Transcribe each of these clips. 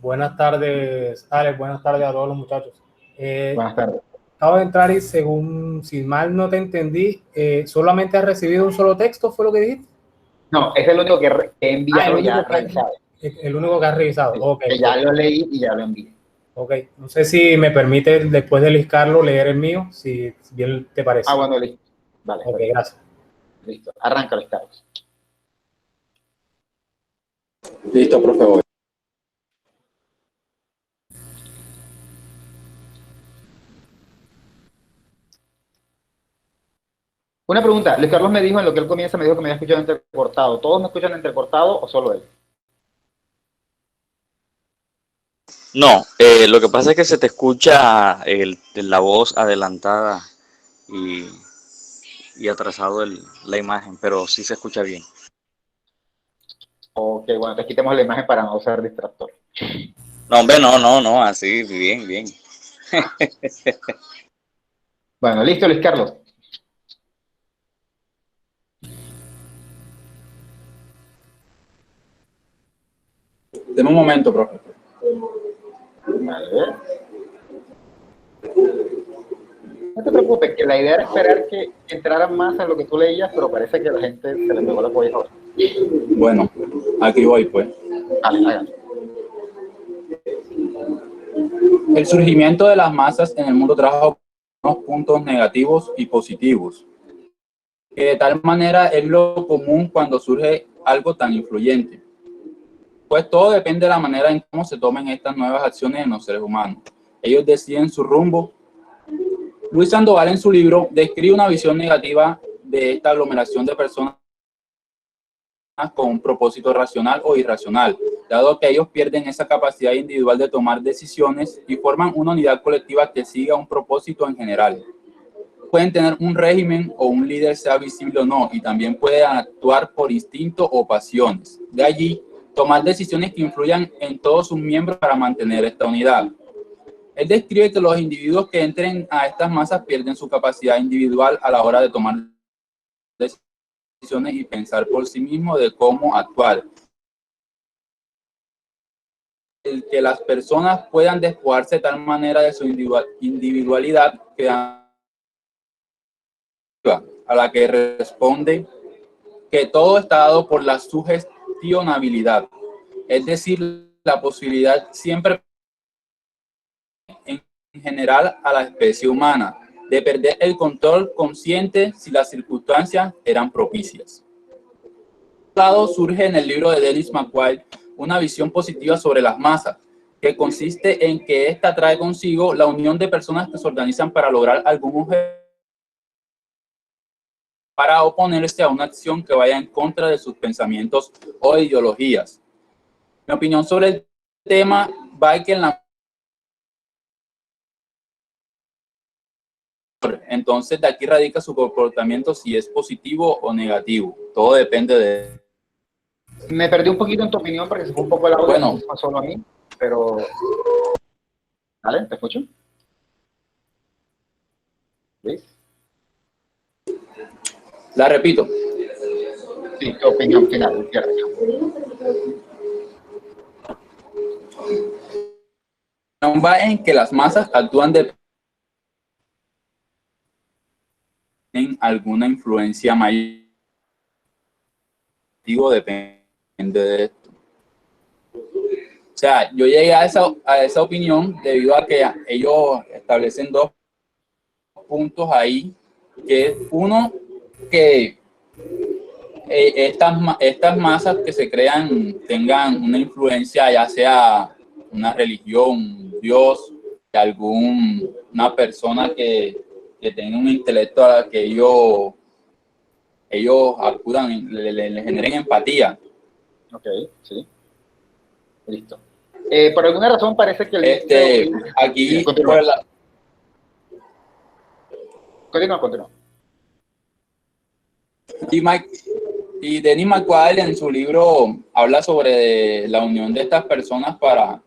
Buenas tardes, Alex. Buenas tardes a todos los muchachos. Buenas tardes. Acabo de entrar y según, si mal no te entendí, solamente has recibido un solo texto, ¿fue lo que dijiste? No, es el único que he enviado ya revisado. El único que has revisado, Sí, ok. que ya lo leí y ya lo envié. Ok, no sé si me permite después de listarlo leer el mío, si bien te parece. Ah, bueno, listo. Vale. Ok, gracias. Listo, arranca los Carlos. Listo, profe. Voy. Una pregunta, Luis Carlos me dijo en lo que él comienza, me dijo que me había escuchado entrecortado. ¿Todos me escuchan entrecortado o solo él? No, lo que pasa es que se te escucha la voz adelantada y atrasado la imagen, pero sí se escucha bien. Ok, bueno, entonces quitemos la imagen para no usar distractor. No, hombre, no, así, bien. Bueno, listo, Luis Carlos. Deme un momento, profe. Vale. No te preocupes, que la idea era esperar que entraran más en lo que tú leías, pero parece que la gente se le pegó la polla ahora. Bueno, aquí voy, pues. Vale, háganlo. El surgimiento de las masas en el mundo trajo unos puntos negativos y positivos, que de tal manera es lo común cuando surge algo tan influyente. Pues todo depende de la manera en cómo se tomen estas nuevas acciones en los seres humanos. Ellos deciden su rumbo. Luis Sandoval en su libro describe una visión negativa de esta aglomeración de personas con un propósito racional o irracional, dado que ellos pierden esa capacidad individual de tomar decisiones y forman una unidad colectiva que siga un propósito en general. Pueden tener un régimen o un líder, sea visible o no, y también pueden actuar por instinto o pasiones. De allí, tomar decisiones que influyan en todos sus miembros para mantener esta unidad. Él describe que los individuos que entren a estas masas pierden su capacidad individual a la hora de tomar decisiones y pensar por sí mismo de cómo actuar. El que las personas puedan despojarse de tal manera de su individualidad que a la que responde que todo está dado por la sugestionabilidad, es decir, la posibilidad siempre en general a la especie humana de perder el control consciente si las circunstancias eran propicias. Por otro lado, surge en el libro de Dennis McQuaid una visión positiva sobre las masas, que consiste en que ésta trae consigo la unión de personas que se organizan para lograr algún objetivo, para oponerse a una acción que vaya en contra de sus pensamientos o ideologías. Mi opinión sobre el tema va que en la... Entonces, de aquí radica su comportamiento, si es positivo o negativo. Todo depende de... Me perdí un poquito en tu opinión porque se fue un poco el audio, Bueno, no solo a mí, pero... ¿Vale? ¿Te escucho? ¿Ves? la repito. Sí, tu opinión final. Va en que las masas actúan de en alguna influencia mayor. Digo, depende de esto. O sea, yo llegué a esa opinión debido a que ellos establecen dos puntos ahí, que es uno, que estas masas que se crean tengan una influencia, ya sea una religión, un dios, alguna persona que tenga un intelecto a la que ellos acudan, le generen empatía. Ok, sí. Listo. Por alguna razón parece que aquí continúa. Continúa. Y Dennis McQuaid en su libro habla sobre la unión de estas personas para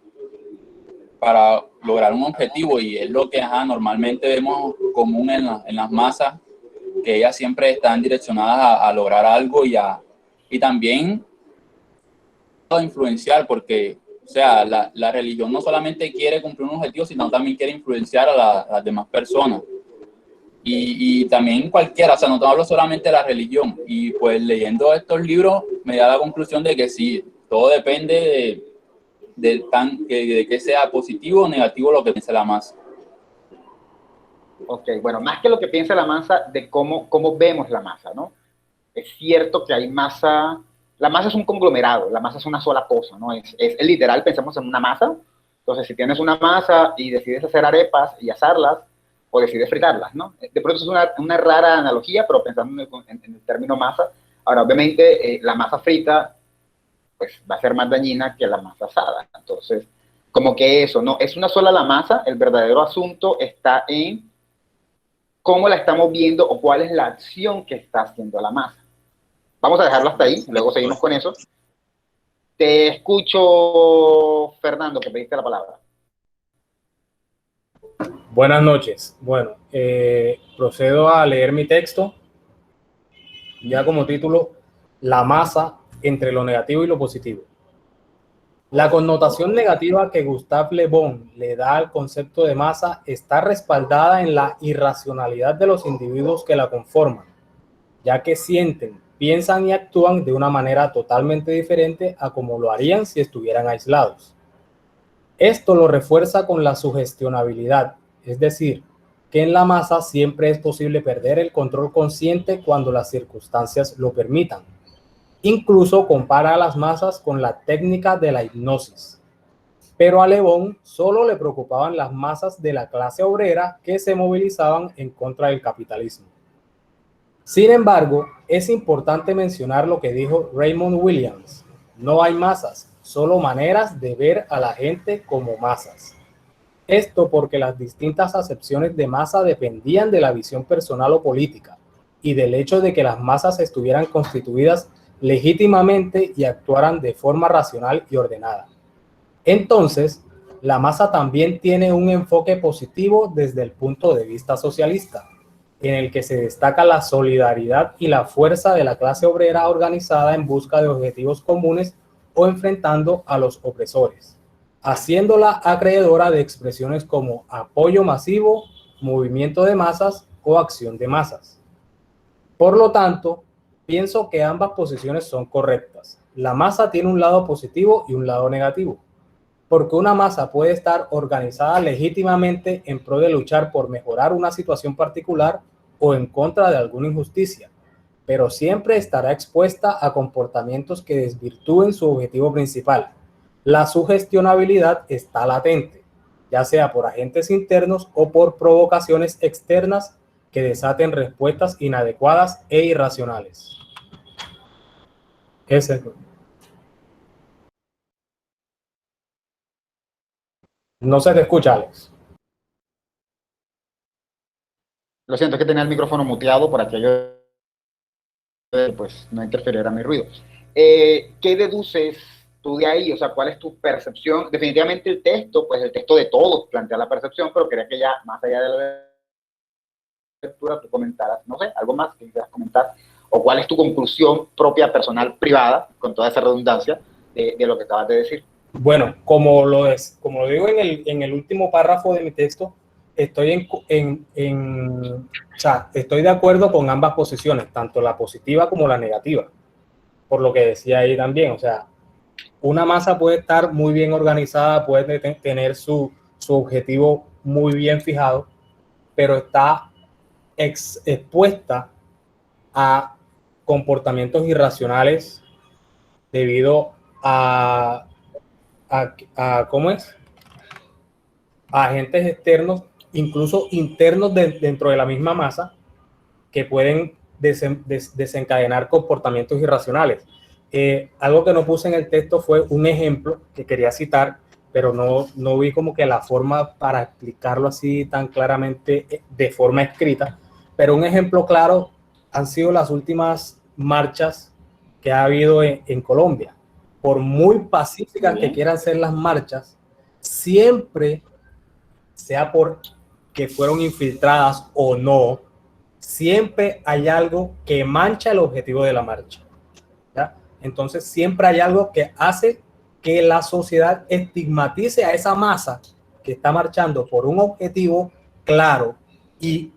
lograr un objetivo, y es lo que normalmente vemos común en las masas, que ellas siempre están direccionadas a lograr algo y también a influenciar, porque O sea, la religión no solamente quiere cumplir un objetivo, sino también quiere influenciar a las demás personas. Y también cualquiera, o sea, no te hablo solamente de la religión. Y pues leyendo estos libros me da la conclusión de que sí, todo depende de que sea positivo o negativo lo que piense la masa. Ok, bueno, más que lo que piensa la masa, de cómo vemos la masa, ¿no? Es cierto que hay masa, la masa es un conglomerado, la masa es una sola cosa, ¿no? Es literal, pensamos en una masa. Entonces, si tienes una masa y decides hacer arepas y asarlas, o decides fritarlas, ¿no? De pronto es una rara analogía, pero pensando en el término masa. Ahora, obviamente, la masa frita, pues, va a ser más dañina que la masa asada. Entonces, como que eso, ¿no? Es una sola la masa, el verdadero asunto está en cómo la estamos viendo o cuál es la acción que está haciendo la masa. Vamos a dejarlo hasta ahí, luego seguimos con eso. Te escucho, Fernando, que pediste la palabra. Buenas noches. Bueno, procedo a leer mi texto, ya como título, La masa entre lo negativo y lo positivo. La connotación negativa que Gustave Le Bon le da al concepto de masa está respaldada en la irracionalidad de los individuos que la conforman, ya que sienten, piensan y actúan de una manera totalmente diferente a como lo harían si estuvieran aislados. Esto lo refuerza con la sugestionabilidad, es decir, que en la masa siempre es posible perder el control consciente cuando las circunstancias lo permitan. Incluso compara a las masas con la técnica de la hipnosis. Pero a Le Bon solo le preocupaban las masas de la clase obrera que se movilizaban en contra del capitalismo. Sin embargo, es importante mencionar lo que dijo Raymond Williams: no hay masas, solo maneras de ver a la gente como masas. Esto porque las distintas acepciones de masa dependían de la visión personal o política y del hecho de que las masas estuvieran constituidas legítimamente y actuaran de forma racional y ordenada. Entonces, la masa también tiene un enfoque positivo desde el punto de vista socialista, en el que se destaca la solidaridad y la fuerza de la clase obrera organizada en busca de objetivos comunes o enfrentando a los opresores, haciéndola acreedora de expresiones como apoyo masivo, movimiento de masas o acción de masas. Por lo tanto, pienso que ambas posiciones son correctas. La masa tiene un lado positivo y un lado negativo, porque una masa puede estar organizada legítimamente en pro de luchar por mejorar una situación particular o en contra de alguna injusticia, pero siempre estará expuesta a comportamientos que desvirtúen su objetivo principal. La sugestionabilidad está latente, ya sea por agentes internos o por provocaciones externas que desaten respuestas inadecuadas e irracionales. Ese es el... No se te escucha, Alex. Lo siento, es que tenía el micrófono muteado por aquello de, pues, no interferir a mi ruido. ¿Qué deduces tú de ahí? O sea, ¿cuál es tu percepción? Definitivamente el texto, pues el texto de todos plantea la percepción, pero quería que ya, más allá de la lectura, tú comentaras, no sé, algo más que quieras comentar, o cuál es tu conclusión propia, personal, privada, con toda esa redundancia, de lo que acabas de decir. Bueno, como lo digo en el último párrafo de mi texto, estoy o sea, estoy de acuerdo con ambas posiciones, tanto la positiva como la negativa, por lo que decía ahí también. O sea, una masa puede estar muy bien organizada, puede tener su objetivo muy bien fijado, pero está expuesta a comportamientos irracionales debido a ¿cómo es? A agentes externos, incluso internos dentro de la misma masa, que pueden desencadenar comportamientos irracionales. Algo que no puse en el texto fue un ejemplo que quería citar, pero no vi como que la forma para explicarlo así tan claramente de forma escrita. Pero un ejemplo claro han sido las últimas marchas que ha habido en Colombia. Por muy pacíficas que quieran ser las marchas, siempre, sea por que fueron infiltradas o no, siempre hay algo que mancha el objetivo de la marcha, ¿ya? Entonces siempre hay algo que hace que la sociedad estigmatice a esa masa que está marchando por un objetivo claro y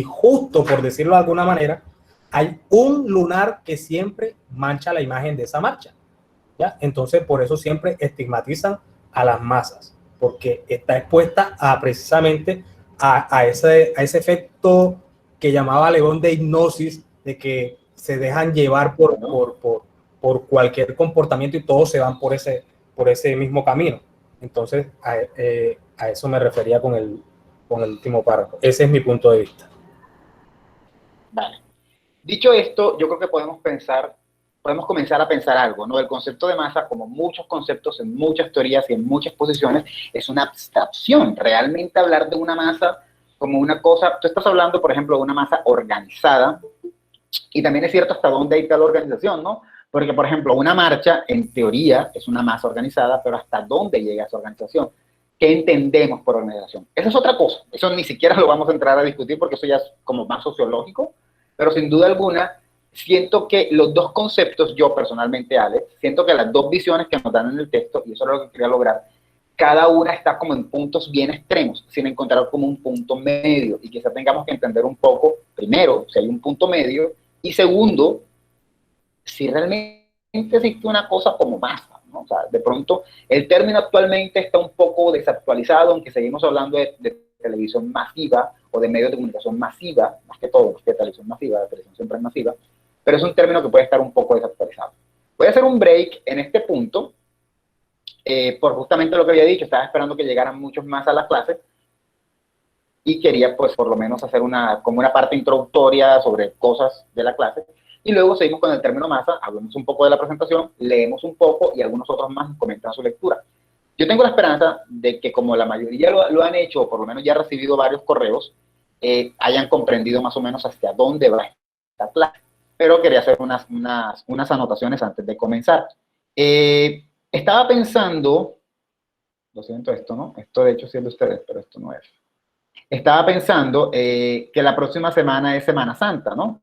justo, por decirlo de alguna manera. Hay un lunar que siempre mancha la imagen de esa marcha, ¿ya? Entonces, por eso siempre estigmatizan a las masas, porque está expuesta a precisamente a ese efecto que llamaba León de hipnosis, de que se dejan llevar por cualquier comportamiento y todos se van por ese mismo camino. Entonces, a eso me refería con el último párrafo. Ese es mi punto de vista. Vale. Dicho esto, yo creo que podemos comenzar a pensar algo, ¿no? El concepto de masa, como muchos conceptos en muchas teorías y en muchas posiciones, es una abstracción. Realmente hablar de una masa como una cosa, tú estás hablando, por ejemplo, de una masa organizada, y también es cierto hasta dónde hay tal organización, ¿no? Porque, por ejemplo, una marcha, en teoría, es una masa organizada, pero hasta dónde llega esa organización. ¿Qué entendemos por organización? Eso es otra cosa. Eso ni siquiera lo vamos a entrar a discutir porque eso ya es como más sociológico, pero sin duda alguna, siento que los dos conceptos, yo personalmente, Alex, siento que las dos visiones que nos dan en el texto, y eso es lo que quería lograr, cada una está como en puntos bien extremos, sin encontrar como un punto medio, y quizá tengamos que entender un poco, primero, si hay un punto medio, y segundo, si realmente existe una cosa como masa, ¿no? O sea, de pronto, el término actualmente está un poco desactualizado, aunque seguimos hablando de televisión masiva o de medios de comunicación masiva, más que todo, porque televisión masiva, la televisión siempre es masiva, pero es un término que puede estar un poco desactualizado. Voy a hacer un break en este punto, por justamente lo que había dicho, estaba esperando que llegaran muchos más a la clase, y quería pues por lo menos hacer como una parte introductoria sobre cosas de la clase, y luego seguimos con el término masa, hablamos un poco de la presentación, leemos un poco y algunos otros más comentan su lectura. Yo tengo la esperanza de que como la mayoría lo han hecho, o por lo menos ya he recibido varios correos, hayan comprendido más o menos hacia dónde va esta clase. Pero quería hacer unas anotaciones antes de comenzar. Estaba pensando, lo siento esto, ¿no? Esto de hecho sí es de ustedes, pero esto no es. Estaba pensando que la próxima semana es Semana Santa, ¿no?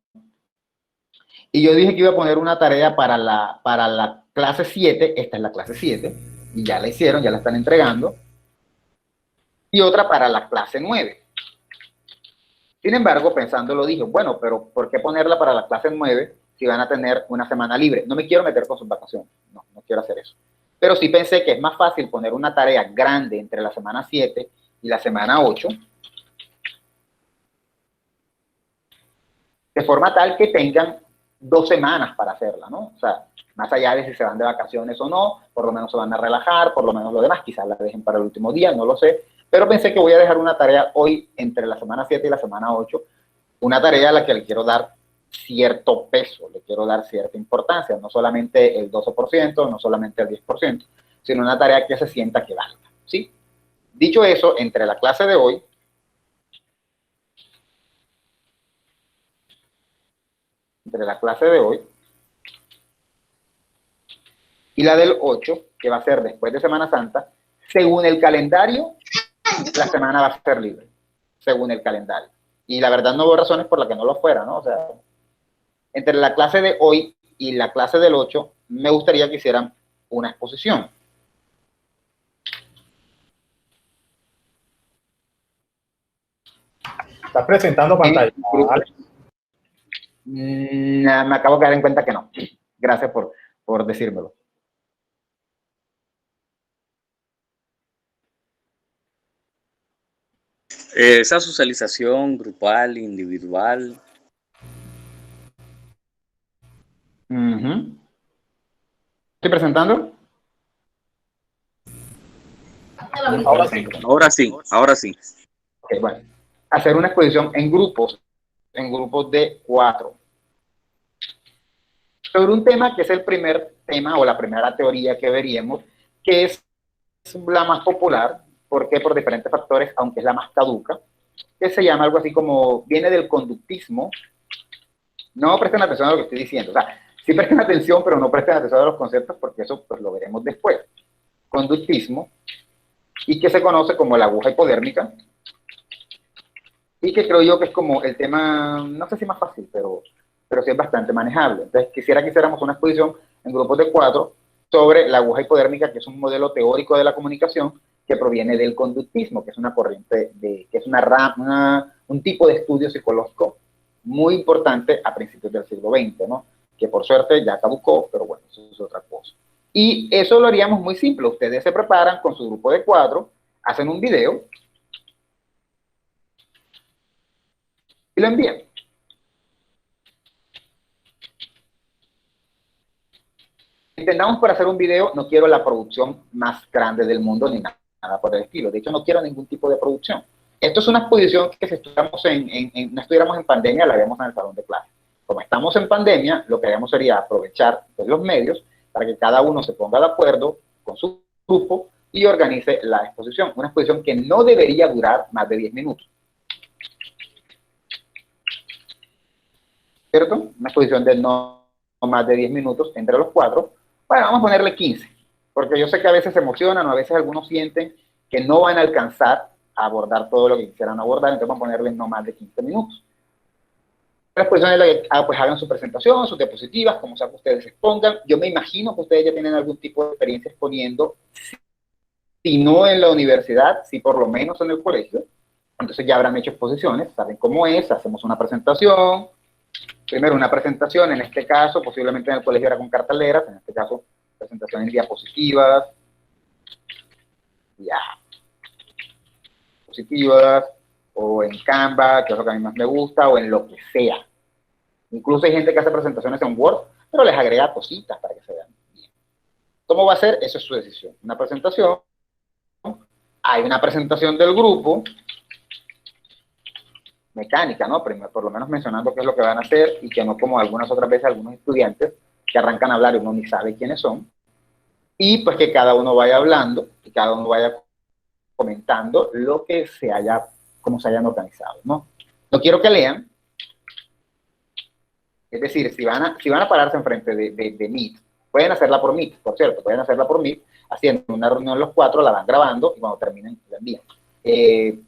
Y yo dije que iba a poner una tarea para la clase 7, esta es la clase 7, y ya la hicieron, ya la están entregando, y otra para la clase 9. Sin embargo, pensándolo, dije, bueno, pero ¿por qué ponerla para la clase 9 si van a tener una semana libre? No me quiero meter con sus vacaciones, no quiero hacer eso. Pero sí pensé que es más fácil poner una tarea grande entre la semana 7 y la semana 8, de forma tal que tengan 2 semanas para hacerla, ¿no? O sea, más allá de si se van de vacaciones o no, por lo menos se van a relajar, por lo menos lo demás, quizás la dejen para el último día, no lo sé, pero pensé que voy a dejar una tarea hoy entre la semana 7 y la semana 8, una tarea a la que le quiero dar cierto peso, le quiero dar cierta importancia, no solamente el 12%, no solamente el 10%, sino una tarea que se sienta que valga, ¿sí? Dicho eso, entre la clase de hoy y la del 8, que va a ser después de Semana Santa, según el calendario, la semana va a ser libre, según el calendario. Y la verdad no veo razones por las que no lo fuera, ¿no? O sea, entre la clase de hoy y la clase del 8, me gustaría que hicieran una exposición. ¿Estás presentando pantalla? Vale. Me acabo de dar en cuenta que no. Gracias por decírmelo. Esa socialización grupal, individual. ¿Estoy presentando? Ahora sí. Ahora sí. Okay, bueno. Hacer una exposición en grupos de 4. Sobre un tema que es el primer tema o la primera teoría que veríamos, que es la más popular, porque por diferentes factores, aunque es la más caduca, que se llama algo así como, viene del conductismo. No presten atención a lo que estoy diciendo, o sea, sí presten atención, pero no presten atención a los conceptos, porque eso pues lo veremos después. Conductismo, y que se conoce como la aguja hipodérmica, y que creo yo que es como el tema, no sé si más fácil, pero sí es bastante manejable. Entonces, quisiera que hiciéramos una exposición en grupos de 4 sobre la aguja hipodérmica, que es un modelo teórico de la comunicación que proviene del conductismo, que es una corriente, que es un tipo de estudio psicológico muy importante a principios del siglo XX, ¿no? Que por suerte ya caducó, pero bueno, eso es otra cosa. Y eso lo haríamos muy simple. Ustedes se preparan con su grupo de 4, hacen un video y lo envían. Entendamos, para hacer un video no quiero la producción más grande del mundo ni nada por el estilo. De hecho, no quiero ningún tipo de producción. Esto es una exposición que si estuviéramos no estuviéramos en pandemia, la haríamos en el salón de clase. Como estamos en pandemia, lo que haríamos sería aprovechar pues, los medios para que cada uno se ponga de acuerdo con su grupo y organice la exposición. Una exposición que no debería durar más de 10 minutos. ¿Cierto? Una exposición de no más de 10 minutos entre los 4. Bueno, vamos a ponerle 15, porque yo sé que a veces se emocionan o a veces algunos sienten que no van a alcanzar a abordar todo lo que quisieran abordar, entonces vamos a ponerle no más de 15 minutos. La exposición es la que pues hagan su presentación, sus diapositivas, como sea que ustedes se expongan. Yo me imagino que ustedes ya tienen algún tipo de experiencia exponiendo, si no en la universidad, si por lo menos en el colegio. Entonces ya habrán hecho exposiciones, saben cómo es, hacemos una presentación. Primero una presentación, en este caso, posiblemente en el colegio era con carteleras, en este caso, presentación en diapositivas, o en Canva, que es lo que a mí más me gusta, o en lo que sea. Incluso hay gente que hace presentaciones en Word, pero les agrega cositas para que se vean bien. ¿Cómo va a ser? Eso es su decisión. Una presentación, hay una presentación del grupo, mecánica, ¿no? Primero, por lo menos mencionando qué es lo que van a hacer y que no como algunas otras veces algunos estudiantes que arrancan a hablar y uno ni sabe quiénes son. Y pues que cada uno vaya hablando y cada uno vaya comentando lo que cómo se hayan organizado, ¿no? No quiero que lean. Es decir, si van a pararse enfrente de Meet, pueden hacerla por Meet, por cierto, pueden hacerla por Meet, haciendo una reunión los 4, la van grabando y cuando terminen la envían.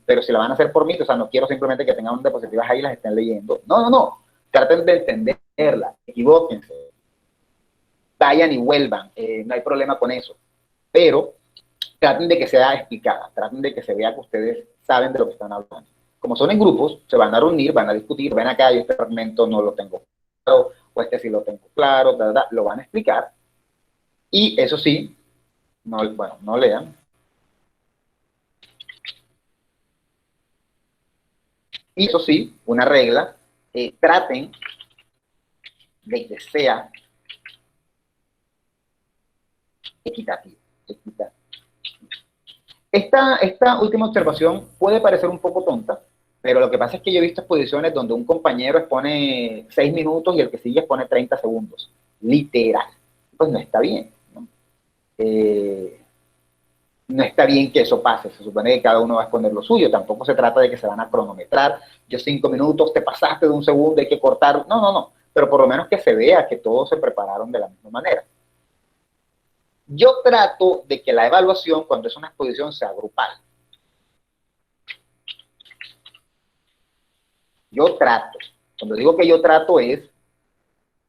Pero si la van a hacer por mí, o sea, no quiero simplemente que tengan diapositivas ahí y las estén leyendo. No. Traten de entenderla, equivóquense. Vayan y vuelvan, no hay problema con eso. Pero traten de que sea explicada, traten de que se vea que ustedes saben de lo que están hablando. Como son en grupos, se van a reunir, van a discutir, ven acá, yo este fragmento no lo tengo claro, o este sí lo tengo claro, lo van a explicar. Y eso sí, no lean. Y eso sí, una regla, traten de que sea equitativo. Esta última observación puede parecer un poco tonta, pero lo que pasa es que yo he visto exposiciones donde un compañero expone 6 minutos y el que sigue expone 30 segundos. Literal. Pues no está bien, ¿no? No está bien que eso pase, se supone que cada uno va a exponer lo suyo, tampoco se trata de que se van a cronometrar, yo 5 minutos, te pasaste de un segundo, hay que cortar, no, pero por lo menos que se vea que todos se prepararon de la misma manera. Yo trato de que la evaluación, cuando es una exposición, sea grupal. Yo trato, cuando digo que yo trato es,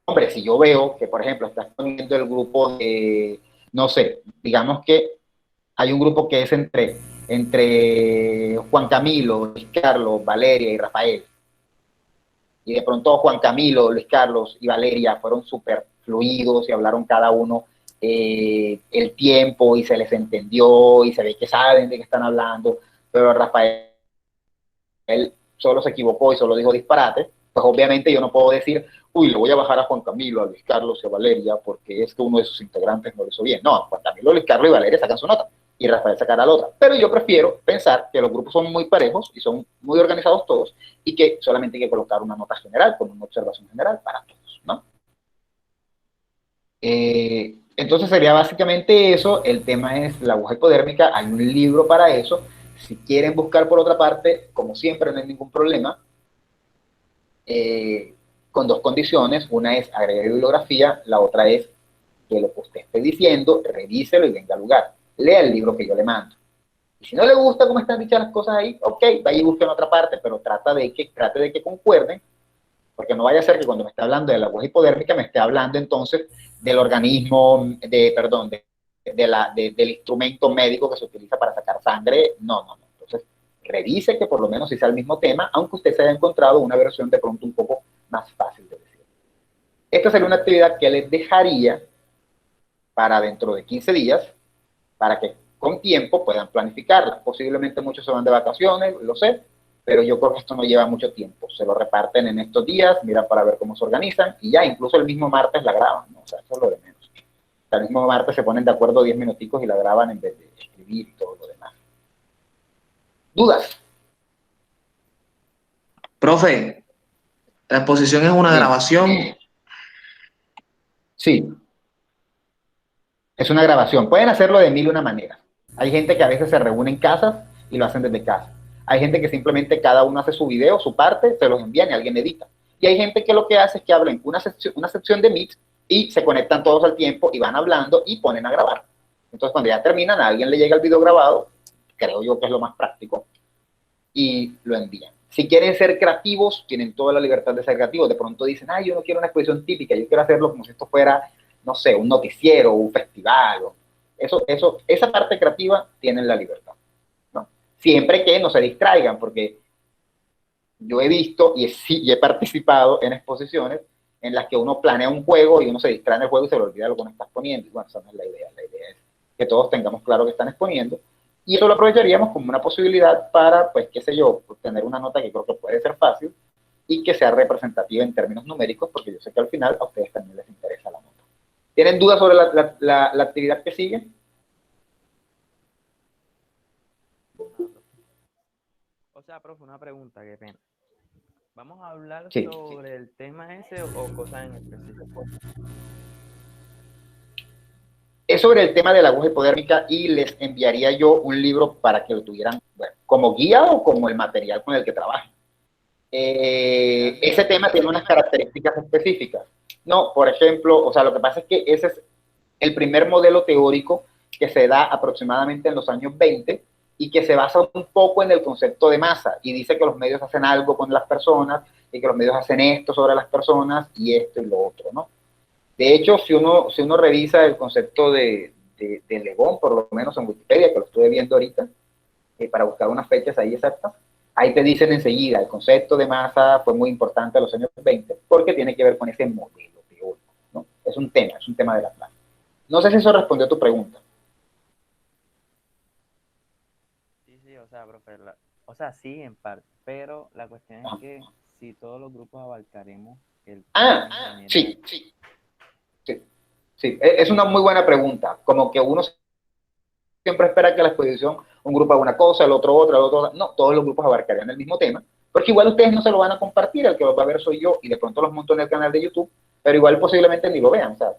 hombre, si yo veo que, por ejemplo, estás poniendo el grupo de, no sé, digamos que hay un grupo que es entre Juan Camilo, Luis Carlos, Valeria y Rafael. Y de pronto Juan Camilo, Luis Carlos y Valeria fueron súper fluidos y hablaron cada uno el tiempo y se les entendió y se ve que saben de qué están hablando, pero Rafael solo se equivocó y solo dijo disparate. Pues obviamente yo no puedo decir, uy, le voy a bajar a Juan Camilo, a Luis Carlos y a Valeria porque es que uno de sus integrantes no lo hizo bien. No, Juan Camilo, Luis Carlos y Valeria sacan su nota y Rafael sacará la otra. Pero yo prefiero pensar que los grupos son muy parejos y son muy organizados todos y que solamente hay que colocar una nota general con una observación general para todos, ¿no? Entonces sería básicamente eso. El tema es la aguja hipodérmica. Hay un libro para eso. Si quieren buscar por otra parte, como siempre, no hay ningún problema. Con 2 condiciones. Una es agregar bibliografía, la otra es que lo que usted esté diciendo, revíselo y venga al lugar. Lea el libro que yo le mando. Y si no le gusta cómo están dichas las cosas ahí, ok, vaya y busque en otra parte, pero trate de que concuerden porque no vaya a ser que cuando me esté hablando de la aguja hipodérmica me esté hablando entonces del organismo, del instrumento médico que se utiliza para sacar sangre. No. Entonces, revise que por lo menos si sea el mismo tema, aunque usted se haya encontrado una versión de pronto un poco más fácil de decir. Esta sería una actividad que les dejaría para dentro de 15 días, para que con tiempo puedan planificarla. Posiblemente muchos se van de vacaciones, lo sé, pero yo creo que esto no lleva mucho tiempo. Se lo reparten en estos días, miran para ver cómo se organizan, y ya, incluso el mismo martes la graban, ¿no? O sea, eso es lo de menos. El mismo martes se ponen de acuerdo 10 minuticos y la graban en vez de escribir y todo lo demás. ¿Dudas? Profe, la exposición es una grabación. Sí. Es una grabación. Pueden hacerlo de mil y una maneras. Hay gente que a veces se reúne en casas y lo hacen desde casa. Hay gente que simplemente cada uno hace su video, su parte, se los envían y alguien edita. Y hay gente que lo que hace es que hablan una sección de Meet y se conectan todos al tiempo y van hablando y ponen a grabar. Entonces, cuando ya terminan, a alguien le llega el video grabado, creo yo que es lo más práctico, y lo envían. Si quieren ser creativos, tienen toda la libertad de ser creativos. De pronto dicen, yo no quiero una exposición típica, yo quiero hacerlo como si esto fuera, no sé, un noticiero, un festival. Esa parte creativa tienen la libertad, ¿no? Siempre que no se distraigan, porque yo he visto y he participado en exposiciones en las que uno planea un juego y uno se distrae en el juego y se le olvida lo que uno está exponiendo. Y bueno, esa no es la idea. La idea es que todos tengamos claro que están exponiendo. Y eso lo aprovecharíamos como una posibilidad para, pues, qué sé yo, tener una nota que creo que puede ser fácil y que sea representativa en términos numéricos, porque yo sé que al final a ustedes también les interesa la nota. ¿Tienen dudas sobre la actividad que sigue? O sea, profe, una pregunta, qué pena. ¿Vamos a hablar Sí. sobre el tema ese o cosas en específico? Es sobre el tema de la aguja hipodérmica y les enviaría yo un libro para que lo tuvieran, bueno, como guía o como el material con el que trabajen. Ese tema tiene unas características específicas. No, por ejemplo, o sea, lo que pasa es que ese es el primer modelo teórico que se da aproximadamente en los años 20 y que se basa un poco en el concepto de masa y dice que los medios hacen algo con las personas y que los medios hacen esto sobre las personas y esto y lo otro, ¿no? De hecho, si uno revisa el concepto de Le Bon, por lo menos en Wikipedia, que lo estuve viendo ahorita, para buscar unas fechas ahí exactas, ahí te dicen enseguida, el concepto de masa fue muy importante en los años 20 porque tiene que ver con ese modelo teórico, ¿no? Es un tema de la clase. No sé si eso respondió a tu pregunta. Sí, o sea, profe, sí, en parte, pero la cuestión es que si todos los grupos abarcaremos el tema. Sí. Es una muy buena pregunta. Como que uno siempre espera que la exposición, un grupo haga una cosa, el otro otra, el otro otra. No, todos los grupos abarcarían el mismo tema, porque igual ustedes no se lo van a compartir, el que lo va a ver soy yo, y de pronto los monto en el canal de YouTube, pero igual posiblemente ni lo vean, ¿sabes?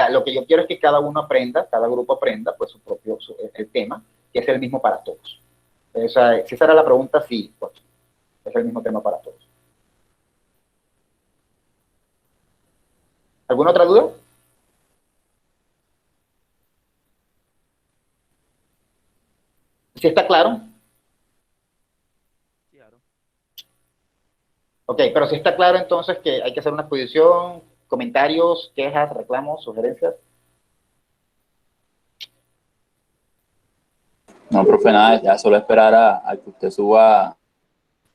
Lo que yo quiero es que cada uno aprenda, cada grupo aprenda, pues el tema, que es el mismo para todos. O sea, si esa era la pregunta, sí, pues, es el mismo tema para todos. ¿Alguna otra duda? ¿Sí está claro? Claro. Ok, pero si está claro entonces que hay que hacer una exposición, comentarios, quejas, reclamos, sugerencias. No, profe, nada, ya solo esperar a que usted suba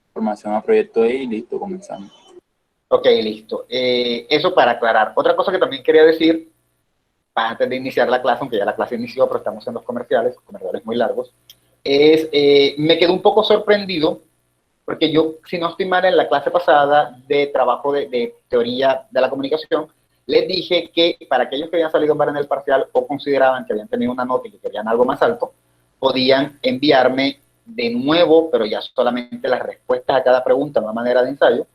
información al proyecto y listo, comenzamos. Ok, listo. Eso para aclarar. Otra cosa que también quería decir, antes de iniciar la clase, aunque ya la clase inició, pero estamos en los comerciales muy largos, me quedé un poco sorprendido, porque yo, si no estoy mal, en la clase pasada de trabajo de teoría de la comunicación, les dije que para aquellos que habían salido mal en el parcial o consideraban que habían tenido una nota y que querían algo más alto, podían enviarme de nuevo, pero ya solamente las respuestas a cada pregunta, de una manera de ensayo,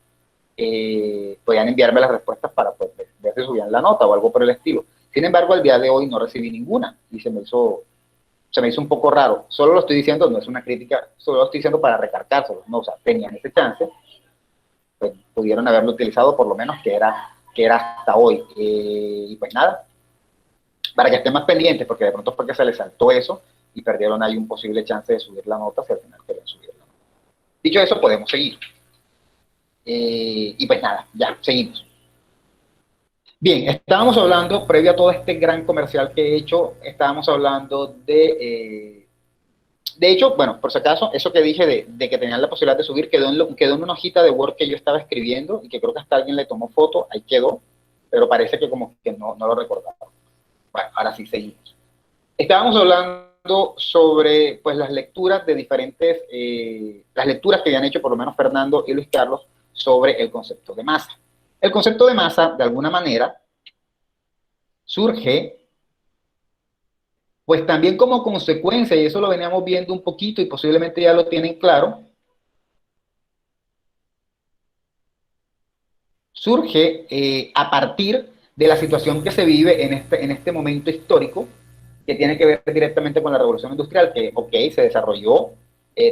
podían enviarme las respuestas para pues, ver si subían la nota o algo por el estilo. Sin embargo, al día de hoy no recibí ninguna y se me hizo un poco raro. Solo lo estoy diciendo, no es una crítica, solo lo estoy diciendo para recargárselo, ¿no? O sea, tenían ese chance, pues pudieron haberlo utilizado por lo menos que era hasta hoy. Y pues nada, para que estén más pendientes, porque de pronto fue que se les saltó eso y perdieron ahí un posible chance de subir la nota si al final querían subir la nota. Dicho eso, podemos seguir. Y pues nada, ya, seguimos. Bien, estábamos hablando, previo a todo este gran comercial que he hecho, estábamos hablando de hecho, bueno, por si acaso, eso que dije de que tenían la posibilidad de subir, quedó en una hojita de Word que yo estaba escribiendo y que creo que hasta alguien le tomó foto, ahí quedó, pero parece que como que no lo recordaba. Bueno, ahora sí, seguimos. Estábamos hablando sobre, pues, las lecturas de diferentes, las lecturas que habían hecho por lo menos Fernando y Luis Carlos sobre el concepto de masa. El concepto de masa, de alguna manera, surge pues también como consecuencia, y eso lo veníamos viendo un poquito y posiblemente ya lo tienen claro, surge a partir de la situación que se vive en este momento histórico, que tiene que ver directamente con la revolución industrial, que, ok, se desarrolló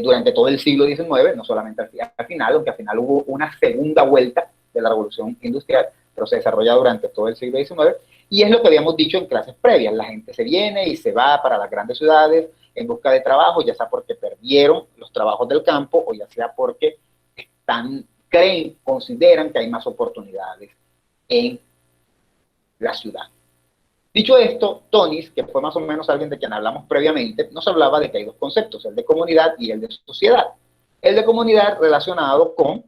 durante todo el siglo XIX, no solamente al final, aunque al final hubo una segunda vuelta de la revolución industrial, pero se desarrolla durante todo el siglo XIX, y es lo que habíamos dicho en clases previas, la gente se viene y se va para las grandes ciudades en busca de trabajo, ya sea porque perdieron los trabajos del campo, o ya sea porque consideran que hay más oportunidades en la ciudad. Dicho esto, Tonis, que fue más o menos alguien de quien hablamos previamente, nos hablaba de que hay dos conceptos, el de comunidad y el de sociedad. El de comunidad relacionado con,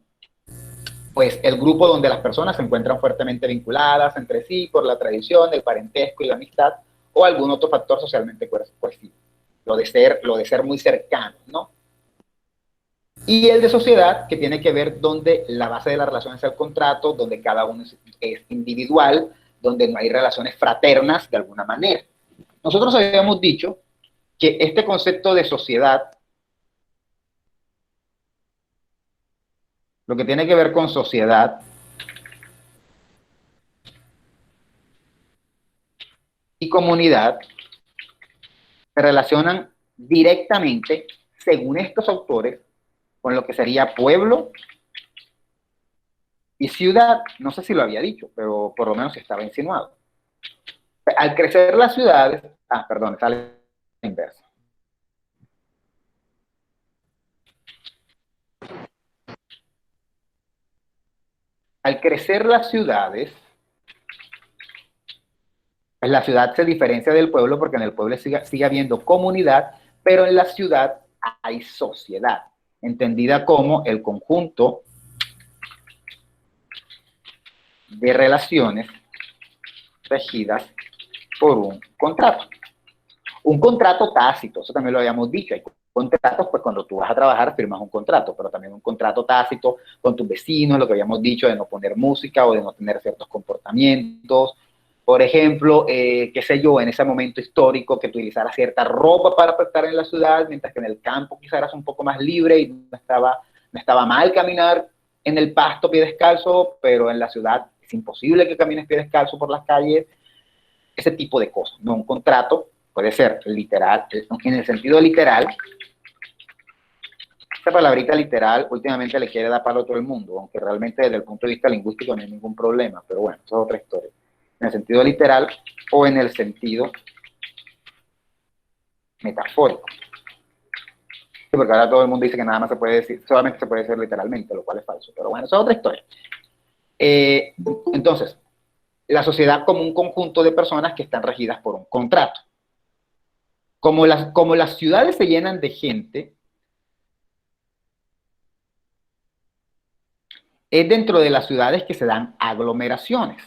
pues, el grupo donde las personas se encuentran fuertemente vinculadas entre sí por la tradición, el parentesco y la amistad, o algún otro factor socialmente cohesivo, lo de ser muy cercano, ¿no? Y el de sociedad, que tiene que ver donde la base de la relación es el contrato, donde cada uno es individual, donde no hay relaciones fraternas de alguna manera. Nosotros habíamos dicho que este concepto de sociedad, lo que tiene que ver con sociedad y comunidad, se relacionan directamente, según estos autores, con lo que sería pueblo y ciudad. No sé si lo había dicho, pero por lo menos estaba insinuado. Al crecer las ciudades, perdón, sale la inversa. Al crecer las ciudades, pues la ciudad se diferencia del pueblo porque en el pueblo sigue habiendo comunidad, pero en la ciudad hay sociedad, entendida como el conjunto de relaciones regidas por un contrato. Un contrato tácito, eso también lo habíamos dicho. Hay contratos, pues cuando tú vas a trabajar firmas un contrato, pero también un contrato tácito con tus vecinos, lo que habíamos dicho de no poner música o de no tener ciertos comportamientos. Por ejemplo, qué sé yo, en ese momento histórico, que utilizara cierta ropa para estar en la ciudad, mientras que en el campo quizás eras un poco más libre y no estaba mal caminar en el pasto pie descalzo, pero en la ciudad es imposible que camines pie descalzo por las calles. Ese tipo de cosas, no un contrato. Puede ser literal, en el sentido literal. Esta palabrita literal últimamente le quiere dar palo a todo el mundo, aunque realmente desde el punto de vista lingüístico no hay ningún problema, pero bueno, eso es otra historia. En el sentido literal o en el sentido metafórico. Sí, porque ahora todo el mundo dice que nada más se puede decir, solamente se puede decir literalmente, lo cual es falso, pero bueno, eso es otra historia. Entonces, la sociedad como un conjunto de personas que están regidas por un contrato. Como las ciudades se llenan de gente, es dentro de las ciudades que se dan aglomeraciones.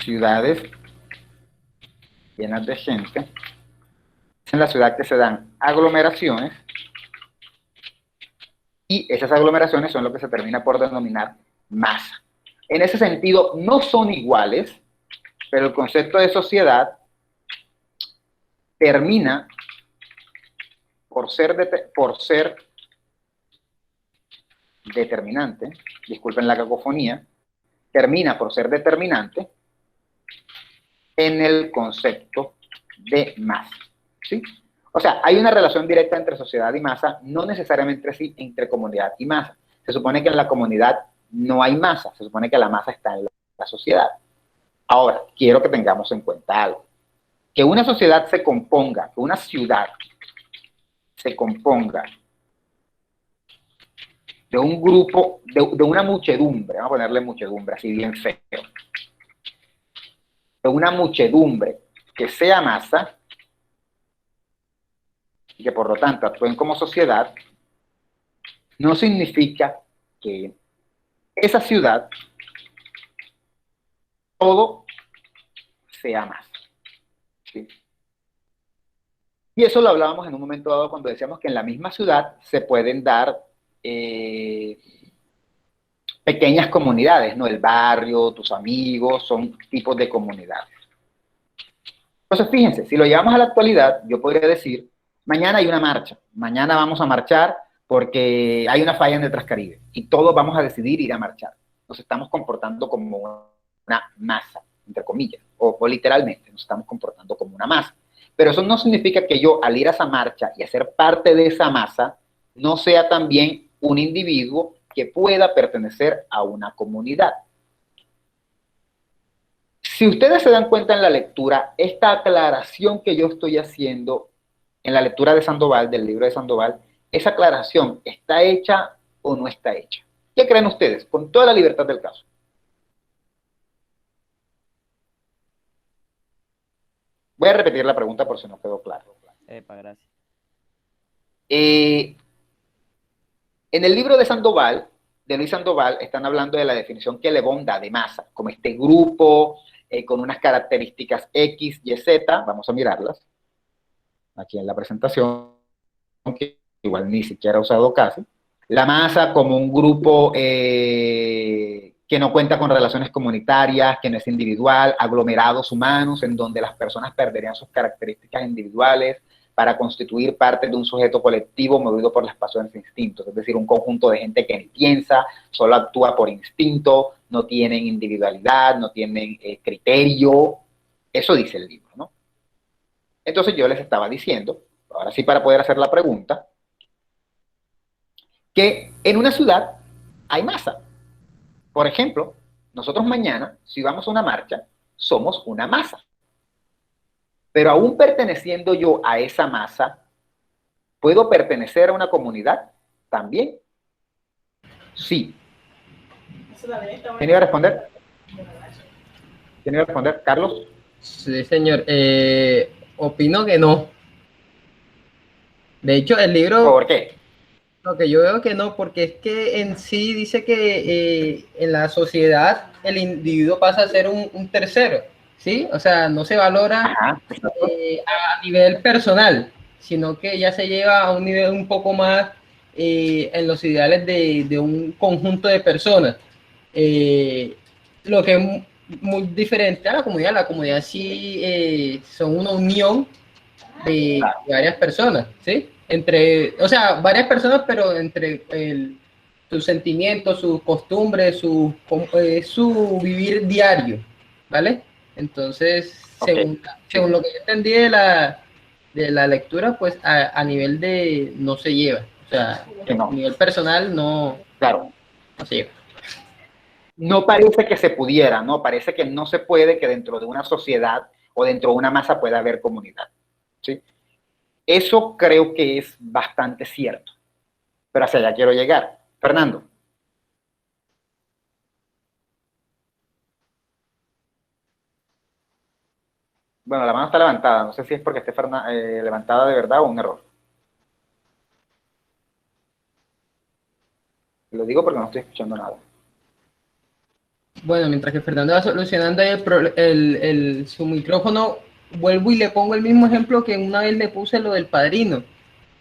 Ciudades llenas de gente, es en la ciudad que se dan aglomeraciones, y esas aglomeraciones son lo que se termina por denominar masa. En ese sentido, no son iguales, pero el concepto de sociedad termina por ser determinante, disculpen la cacofonía, termina por ser determinante en el concepto de masa, ¿sí? O sea, hay una relación directa entre sociedad y masa, no necesariamente sí entre comunidad y masa. Se supone que en la comunidad no hay masa, se supone que la masa está en la sociedad. Ahora, quiero que tengamos en cuenta algo. Que una sociedad se componga, que una ciudad se componga de un grupo, de una muchedumbre, vamos a ponerle muchedumbre, así bien feo, de una muchedumbre que sea masa y que por lo tanto actúen como sociedad, no significa que esa ciudad todo sea masa. ¿Sí? Y eso lo hablábamos en un momento dado cuando decíamos que en la misma ciudad se pueden dar pequeñas comunidades, ¿no? El barrio, tus amigos, son tipos de comunidades. Entonces, fíjense, si lo llevamos a la actualidad, yo podría decir, mañana hay una marcha, mañana vamos a marchar porque hay una falla en el Transcaribe y todos vamos a decidir ir a marchar. Nos estamos comportando como una masa, entre comillas, o literalmente nos estamos comportando como una masa. Pero eso no significa que yo, al ir a esa marcha y a ser parte de esa masa, no sea también un individuo que pueda pertenecer a una comunidad. Si ustedes se dan cuenta en la lectura, esta aclaración que yo estoy haciendo en la lectura de Sandoval, del libro de Sandoval, esa aclaración, ¿está hecha o no está hecha? ¿Qué creen ustedes? Con toda la libertad del caso. Voy a repetir la pregunta por si no quedó claro. Gracias. En el libro de Sandoval, de Luis Sandoval, están hablando de la definición que Le Bon da de masa, como este grupo con unas características X, Y, Z, vamos a mirarlas, aquí en la presentación, que igual ni siquiera he usado casi, la masa como un grupo que no cuenta con relaciones comunitarias, que no es individual, aglomerados humanos, en donde las personas perderían sus características individuales para constituir parte de un sujeto colectivo movido por las pasiones e instintos, es decir, un conjunto de gente que ni piensa, solo actúa por instinto, no tienen individualidad, no tienen criterio, eso dice el libro, ¿no? Entonces yo les estaba diciendo, ahora sí para poder hacer la pregunta, que en una ciudad hay masa. Por ejemplo, nosotros mañana, si vamos a una marcha, somos una masa. Pero aún perteneciendo yo a esa masa, ¿puedo pertenecer a una comunidad? También. Sí. ¿Quién iba a responder? ¿Quién iba a responder? ¿Carlos? Sí, señor. Opino que no. De hecho, el libro... ¿Por qué? Lo que yo veo que no, porque es que en sí dice que en la sociedad el individuo pasa a ser un tercero, ¿sí? O sea, no se valora a nivel personal, sino que ya se lleva a un nivel un poco más en los ideales de un conjunto de personas. Lo que es muy diferente a la comunidad. La comunidad sí son una unión de varias personas, ¿sí? O sea, varias personas, pero entre sus sentimientos, sus costumbres, su vivir diario, ¿vale? Entonces, según lo que yo entendí de la lectura, pues a nivel de no se lleva, o sea, a nivel personal no se lleva. No parece que se pudiera, ¿no? Parece que no se puede que dentro de una sociedad o dentro de una masa pueda haber comunidad, ¿sí? Eso creo que es bastante cierto, pero hacia allá quiero llegar. Fernando. Bueno, la mano está levantada, no sé si es porque esté levantada de verdad o un error. Lo digo porque no estoy escuchando nada. Bueno, mientras que Fernando va solucionando su micrófono, vuelvo y le pongo el mismo ejemplo que una vez le puse lo del Padrino.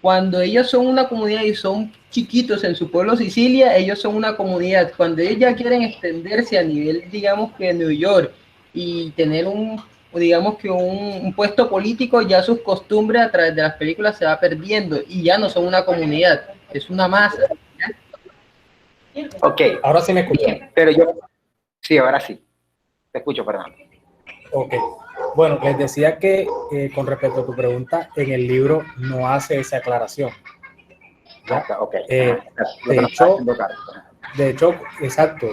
Cuando ellos son una comunidad y son chiquitos en su pueblo Sicilia, ellos son una comunidad. Cuando ellos ya quieren extenderse a nivel, digamos que New York y tener un puesto político, ya sus costumbres a través de las películas se va perdiendo y ya no son una comunidad, es una masa. Ok. Ahora sí me escuchan. Pero yo... Sí, ahora sí. Te escucho, Fernando. Ok. Bueno, les decía que con respecto a tu pregunta, en el libro no hace esa aclaración. ¿Ya? Okay. De hecho, exacto,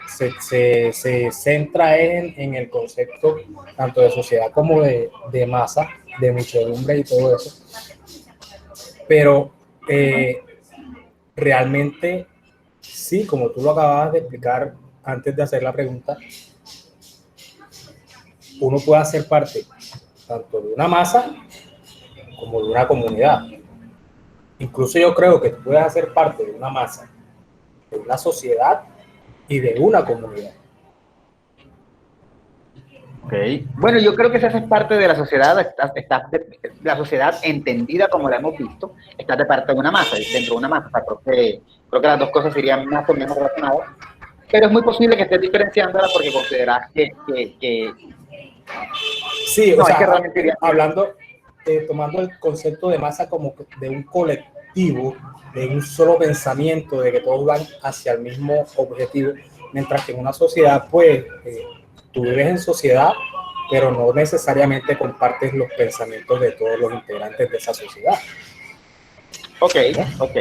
se centra en el concepto tanto de sociedad como de masa, de muchedumbre y todo eso. Pero realmente sí, como tú lo acabas de explicar antes de hacer la pregunta, uno puede hacer parte tanto de una masa como de una comunidad. Incluso yo creo que tú puedes hacer parte de una masa, de una sociedad y de una comunidad. Okay. Bueno, yo creo que si haces parte de la sociedad, la sociedad entendida como la hemos visto, estás de parte de una masa, dentro de una masa. O sea, creo que las dos cosas serían más o menos relacionadas, pero es muy posible que estés diferenciándola porque consideras que sí, no, o sea, es que realmente hablando, tomando el concepto de masa como de un colectivo, de un solo pensamiento, de que todos van hacia el mismo objetivo, mientras que en una sociedad, pues, tú vives en sociedad, pero no necesariamente compartes los pensamientos de todos los integrantes de esa sociedad. Ok, ok.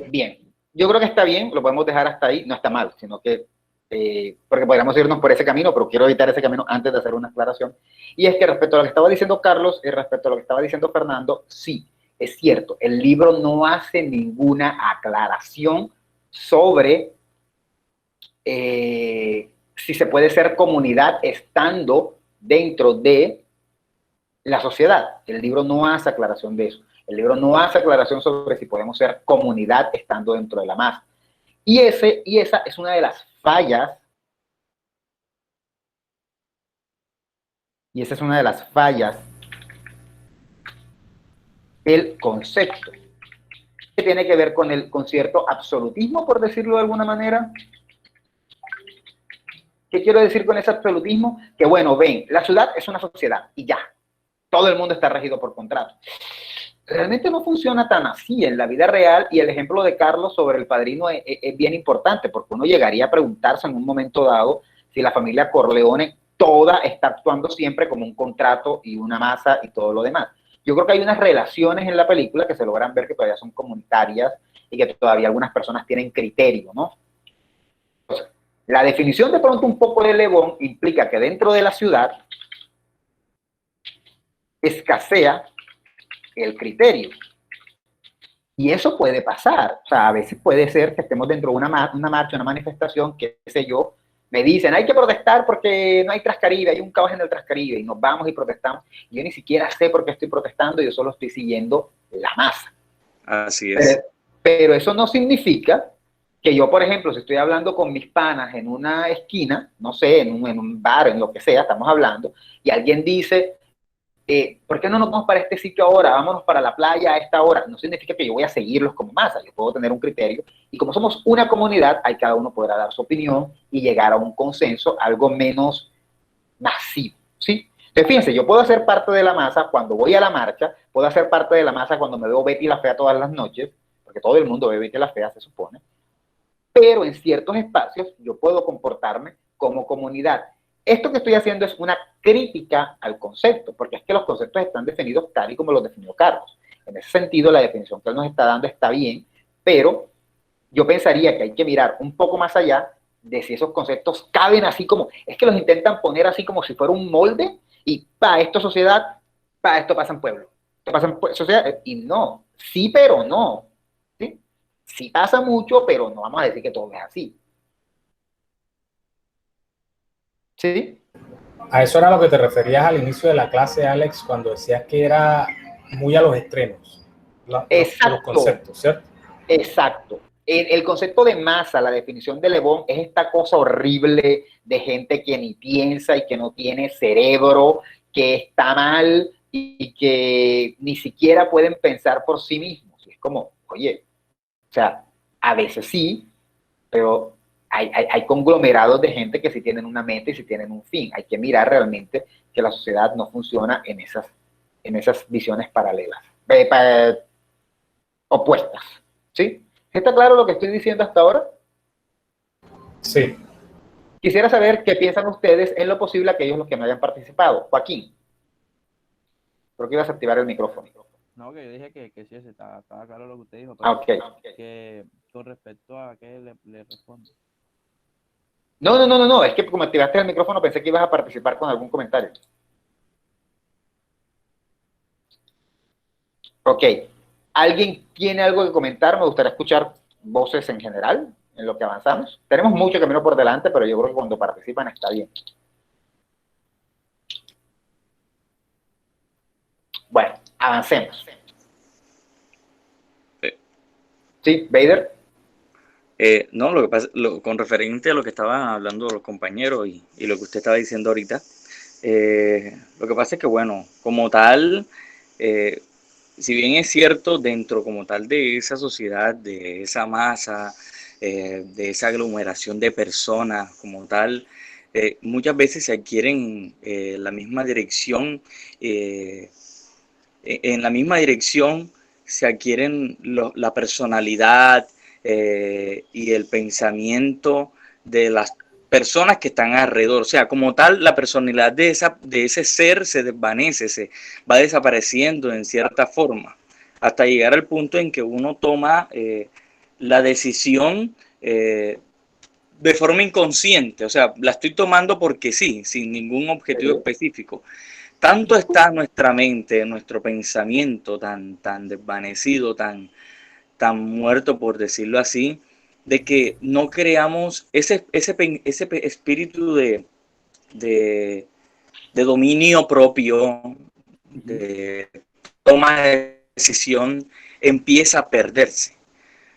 Bien, yo creo que está bien, lo podemos dejar hasta ahí, no está mal, sino que, porque podríamos irnos por ese camino, pero quiero evitar ese camino antes de hacer una aclaración. Y es que respecto a lo que estaba diciendo Carlos y respecto a lo que estaba diciendo Fernando, sí, es cierto, el libro no hace ninguna aclaración sobre si se puede ser comunidad estando dentro de la sociedad. El libro no hace aclaración de eso. El libro no hace aclaración sobre si podemos ser comunidad estando dentro de la masa. Y esa es una de las fallas. Y esa es una de las fallas del concepto, que tiene que ver con cierto absolutismo, por decirlo de alguna manera. ¿Qué quiero decir con ese absolutismo? Que bueno, ven, la ciudad es una sociedad y ya, todo el mundo está regido por contrato. Realmente no funciona tan así en la vida real, y el ejemplo de Carlos sobre el padrino es bien importante, porque uno llegaría a preguntarse en un momento dado si la familia Corleone toda está actuando siempre como un contrato y una masa y todo lo demás. Yo creo que hay unas relaciones en la película que se logran ver que todavía son comunitarias y que todavía algunas personas tienen criterio, ¿no? Entonces, la definición de pronto un poco de Le Bon implica que dentro de la ciudad escasea el criterio. Y eso puede pasar. O sea, a veces puede ser que estemos dentro de una marcha, una manifestación, qué sé yo, me dicen, hay que protestar porque no hay Transcaribe, hay un caos en el Transcaribe, y nos vamos y protestamos. Yo ni siquiera sé por qué estoy protestando, yo solo estoy siguiendo la masa. Así es. Pero eso no significa que yo, por ejemplo, si estoy hablando con mis panas en una esquina, no sé, en un bar, en lo que sea, estamos hablando, y alguien dice, ¿por qué no nos vamos para este sitio ahora? Vámonos para la playa a esta hora. No significa que yo voy a seguirlos como masa, yo puedo tener un criterio, y como somos una comunidad, ahí cada uno podrá dar su opinión y llegar a un consenso, algo menos masivo, ¿sí? Entonces, fíjense, yo puedo hacer parte de la masa cuando voy a la marcha, puedo hacer parte de la masa cuando me veo Betty la Fea todas las noches, porque todo el mundo ve Betty la Fea, se supone, pero en ciertos espacios yo puedo comportarme como comunidad. Esto que estoy haciendo es una crítica al concepto, porque es que los conceptos están definidos tal y como los definió Carlos. En ese sentido, la definición que él nos está dando está bien, pero yo pensaría que hay que mirar un poco más allá de si esos conceptos caben así como, es que los intentan poner así como si fuera un molde, y para esto sociedad, para esto pasa en pueblo, esto pasa en sociedad, y no, sí, pero no, ¿sí? Sí pasa mucho, pero no vamos a decir que todo es así. ¿Sí? A eso era lo que te referías al inicio de la clase, Alex, cuando decías que era muy a los extremos, los conceptos, ¿cierto? Exacto. El concepto de masa, la definición de Le Bon, es esta cosa horrible de gente que ni piensa y que no tiene cerebro, que está mal y que ni siquiera pueden pensar por sí mismos. Es como, oye, o sea, a veces sí, pero hay conglomerados de gente que sí tienen una meta y sí tienen un fin. Hay que mirar realmente que la sociedad no funciona en esas visiones paralelas, opuestas. ¿Sí? ¿Está claro lo que estoy diciendo hasta ahora? Sí. Quisiera saber qué piensan ustedes en lo posible aquellos los que no hayan participado. Joaquín, creo que ibas a activar el micrófono. No, que yo dije que sí, estaba claro lo que usted dijo, pero okay. Que con respecto a qué le respondo. No, es que como activaste el micrófono pensé que ibas a participar con algún comentario. Ok, ¿alguien tiene algo que comentar? Me gustaría escuchar voces en general en lo que avanzamos. Tenemos mucho camino por delante, pero yo creo que cuando participan está bien. Bueno, avancemos. Sí, Vader. No, lo que pasa, con referente a lo que estaban hablando los compañeros y lo que usted estaba diciendo ahorita, lo que pasa es que, bueno, como tal, si bien es cierto, dentro como tal de esa sociedad, de esa masa, de esa aglomeración de personas como tal, muchas veces se adquieren la misma dirección, en la misma dirección se adquieren la personalidad y el pensamiento de las personas que están alrededor. O sea, como tal, la personalidad de ese ser se desvanece, se va desapareciendo en cierta forma, hasta llegar al punto en que uno toma la decisión de forma inconsciente. O sea, la estoy tomando porque sí, sin ningún objetivo específico. Tanto está nuestra mente, nuestro pensamiento tan desvanecido, tan muerto, por decirlo así, de que no creamos ese espíritu de dominio propio, de toma de decisión, empieza a perderse.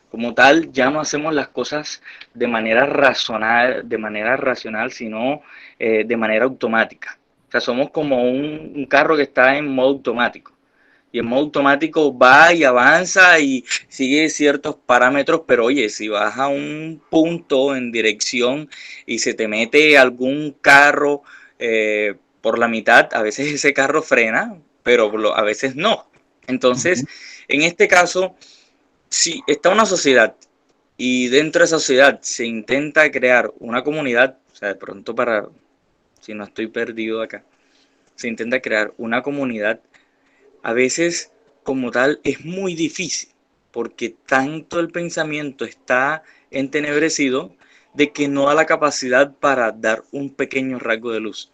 Como tal, ya no hacemos las cosas de manera racional, sino de manera automática. O sea, somos como un carro que está en modo automático. Y en modo automático va y avanza y sigue ciertos parámetros, pero oye, si vas a un punto en dirección y se te mete algún carro por la mitad, a veces ese carro frena, pero a veces no. Entonces, en este caso, si está una sociedad y dentro de esa sociedad se intenta crear una comunidad, o sea, de pronto si no estoy perdido acá, se intenta crear una comunidad, a veces como tal es muy difícil porque tanto el pensamiento está entenebrecido de que no da la capacidad para dar un pequeño rasgo de luz.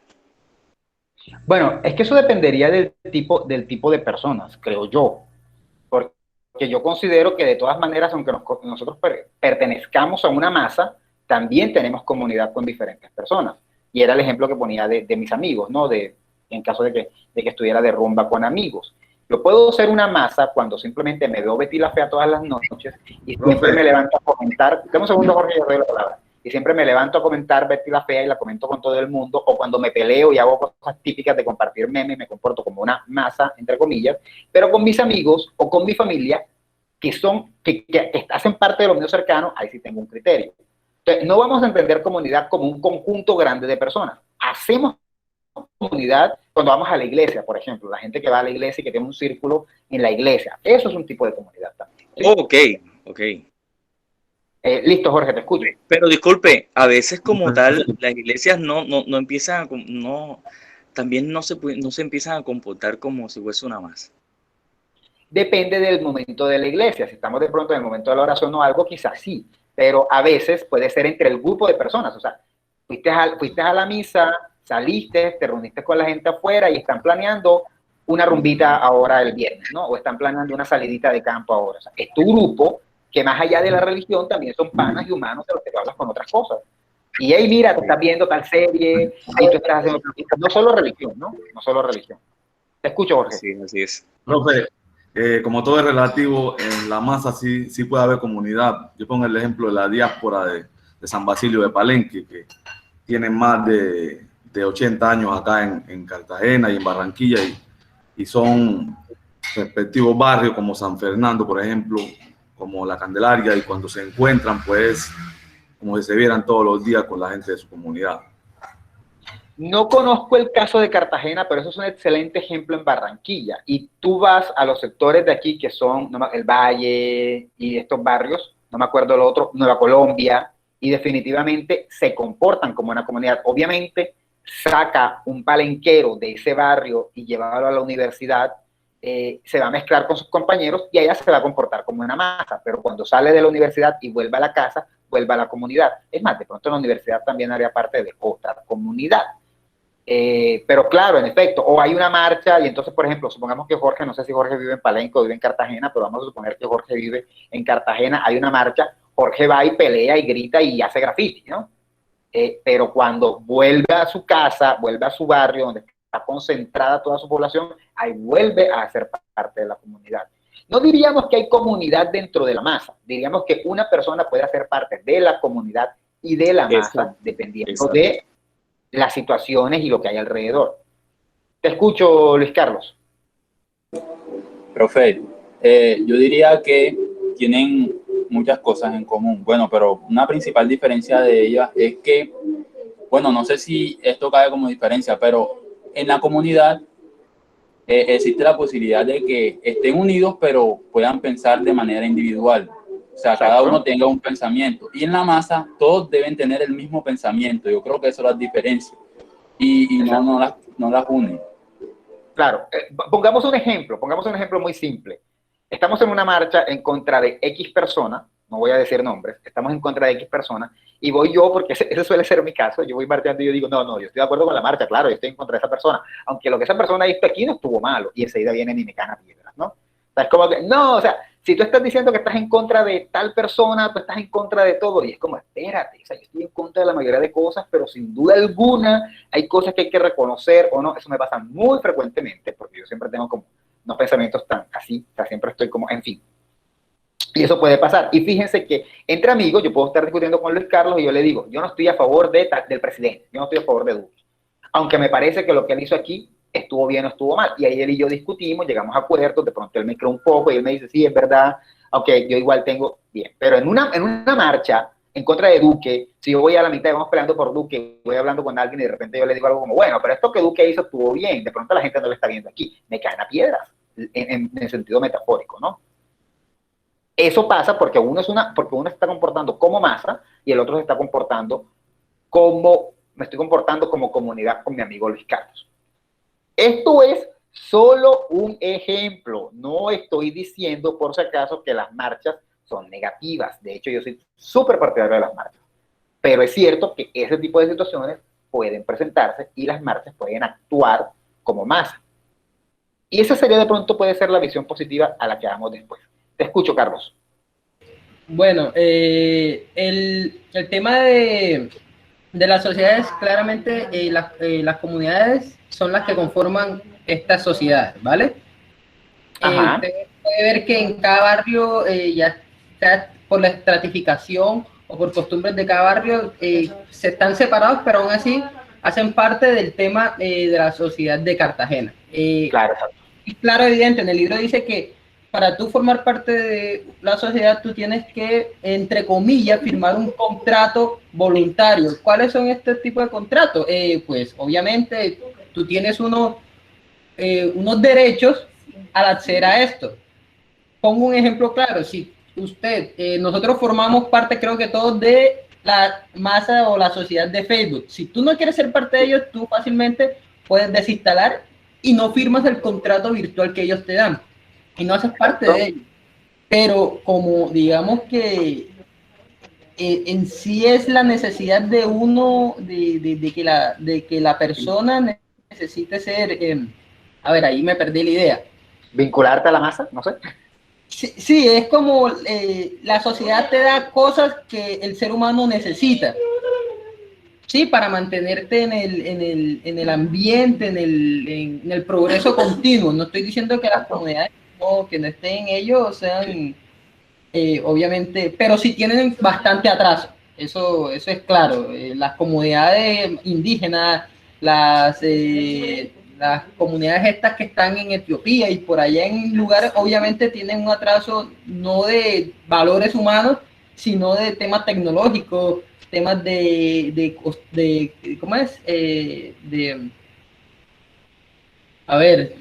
Bueno, es que eso dependería del tipo de personas, creo yo. Porque yo considero que de todas maneras, aunque nosotros pertenezcamos a una masa, también tenemos comunidad con diferentes personas. Y era el ejemplo que ponía de mis amigos, ¿no? En caso de que estuviera de rumba con amigos. Yo puedo ser una masa cuando simplemente me veo Betty la Fea todas las noches y siempre me levanto a comentar. Dame un segundo, Jorge, yo doy la palabra. Y siempre me levanto a comentar Betty la Fea y la comento con todo el mundo, o cuando me peleo y hago cosas típicas de compartir memes, me comporto como una masa, entre comillas, pero con mis amigos o con mi familia, que hacen parte de lo mío cercano, ahí sí tengo un criterio. Entonces, no vamos a entender comunidad como un conjunto grande de personas. Hacemos comunidad cuando vamos a la iglesia, por ejemplo, la gente que va a la iglesia y que tiene un círculo en la iglesia. Eso es un tipo de comunidad también. ¿Sí? Ok. Listo, Jorge, te escucho. Pero disculpe, a veces como tal, las iglesias no empiezan también no se empiezan a comportar como si fuese una masa. Depende del momento de la iglesia. Si estamos de pronto en el momento de la oración o algo, quizás sí, pero a veces puede ser entre el grupo de personas. O sea, fuiste a la misa, saliste, te reuniste con la gente afuera y están planeando una rumbita ahora el viernes, ¿no? O están planeando una salidita de campo ahora. O sea, es tu grupo que más allá de la religión también son panas y humanos de los que tú hablas con otras cosas. Y hey, mira, te estás viendo tal serie, y tú estás haciendo... No solo religión, ¿no? No solo religión. Te escucho, Jorge. Sí, así es. Profe, como todo es relativo, en la masa sí puede haber comunidad. Yo pongo el ejemplo de la diáspora de San Basilio de Palenque, que tienen más de 80 años acá en Cartagena y en Barranquilla, y son respectivos barrios como San Fernando, por ejemplo, como La Candelaria, y cuando se encuentran, pues, como si se vieran todos los días con la gente de su comunidad. No conozco el caso de Cartagena, pero eso es un excelente ejemplo en Barranquilla. Y tú vas a los sectores de aquí que son el Valle y estos barrios, no me acuerdo el otro, Nueva Colombia, y definitivamente se comportan como una comunidad. Obviamente, saca un palenquero de ese barrio y llevarlo a la universidad, se va a mezclar con sus compañeros y allá se va a comportar como una masa, pero cuando sale de la universidad y vuelve a la casa, vuelve a la comunidad. Es más, de pronto la universidad también haría parte de otra comunidad. Pero claro, en efecto, o hay una marcha y entonces, por ejemplo, supongamos que Jorge, no sé si Jorge vive en Palenque o vive en Cartagena, pero vamos a suponer que Jorge vive en Cartagena, hay una marcha, Jorge va y pelea y grita y hace graffiti, ¿no? Pero cuando vuelve a su casa, vuelve a su barrio, donde está concentrada toda su población, ahí vuelve a ser parte de la comunidad. No diríamos que hay comunidad dentro de la masa, diríamos que una persona puede hacer parte de la comunidad y de la masa, dependiendo de las situaciones y lo que hay alrededor. Te escucho, Luis Carlos. Profe, yo diría que tienen muchas cosas en común. Bueno, pero una principal diferencia de ellas es que, bueno, no sé si esto cabe como diferencia, pero en la comunidad existe la posibilidad de que estén unidos, pero puedan pensar de manera individual. O sea, cada uno tenga un pensamiento. Y en la masa, todos deben tener el mismo pensamiento. Yo creo que eso las diferencia. Y no las une. Claro. Pongamos un ejemplo muy simple. Estamos en una marcha en contra de X persona, no voy a decir nombres, estamos en contra de X persona, y voy yo, porque ese suele ser mi caso, yo voy marchando y yo digo, no, yo estoy de acuerdo con la marcha, claro, yo estoy en contra de esa persona, aunque lo que esa persona hizo aquí no estuvo malo, y enseguida vienen y me caen a piedras, ¿no? O sea, es como que, no, o sea, si tú estás diciendo que estás en contra de tal persona, tú estás en contra de todo, y es como, espérate, o sea, yo estoy en contra de la mayoría de cosas, pero sin duda alguna hay cosas que hay que reconocer o no, eso me pasa muy frecuentemente, porque yo siempre tengo como unos pensamientos tan así, o sea, siempre estoy como, en fin. Y eso puede pasar. Y fíjense que entre amigos yo puedo estar discutiendo con Luis Carlos y yo le digo, yo no estoy a favor del presidente, yo no estoy a favor de Duque. Aunque me parece que lo que él hizo aquí estuvo bien o estuvo mal. Y ahí él y yo discutimos, llegamos a acuerdos, de pronto él me creó un poco y él me dice, sí, es verdad, aunque yo igual tengo bien. Pero en una marcha en contra de Duque, si yo voy a la mitad y vamos peleando por Duque, voy hablando con alguien y de repente yo le digo algo como, bueno, pero esto que Duque hizo estuvo bien, de pronto la gente no lo está viendo aquí, me caen a piedras, en el sentido metafórico, ¿no? Eso pasa porque uno se está comportando como masa y el otro se está comportando me estoy comportando como comunidad con mi amigo Luis Carlos. Esto es solo un ejemplo. No estoy diciendo, por si acaso, que las marchas son negativas. De hecho, yo soy súper partidario de las marchas. Pero es cierto que ese tipo de situaciones pueden presentarse y las marchas pueden actuar como masa. Y esa sería de pronto puede ser la visión positiva a la que vamos después. Te escucho, Carlos. Bueno, el tema de las sociedades, claramente las comunidades son las que conforman estas sociedades, ¿vale? Usted puede ver que en cada barrio, ya sea por la estratificación o por costumbres de cada barrio, se están separados, pero aún así hacen parte del tema de la sociedad de Cartagena. Claro, evidente, en el libro dice que para tú formar parte de la sociedad, tú tienes que, entre comillas, firmar un contrato voluntario. ¿Cuáles son este tipo de contratos? Pues obviamente tú tienes unos derechos al acceder a esto. Pongo un ejemplo claro. Si nosotros formamos parte, creo que todos, de la masa o la sociedad de Facebook. Si tú no quieres ser parte de ellos, tú fácilmente puedes desinstalar y no firmas el contrato virtual que ellos te dan. Y no haces parte de ellos. Pero como digamos que en sí es la necesidad de uno, de que la persona necesite ser, a ver, ahí me perdí la idea. ¿Vincularte a la masa? No sé. Sí, es como la sociedad te da cosas que el ser humano necesita. Sí, para mantenerte en el ambiente, en el progreso continuo. No estoy diciendo que las comunidades que no estén en ellos sean, obviamente, pero sí tienen bastante atraso. Eso es claro. Las comunidades indígenas, las comunidades estas que están en Etiopía y por allá en lugares, obviamente tienen un atraso no de valores humanos, sino de temas tecnológicos, temas de ¿cómo es? A ver,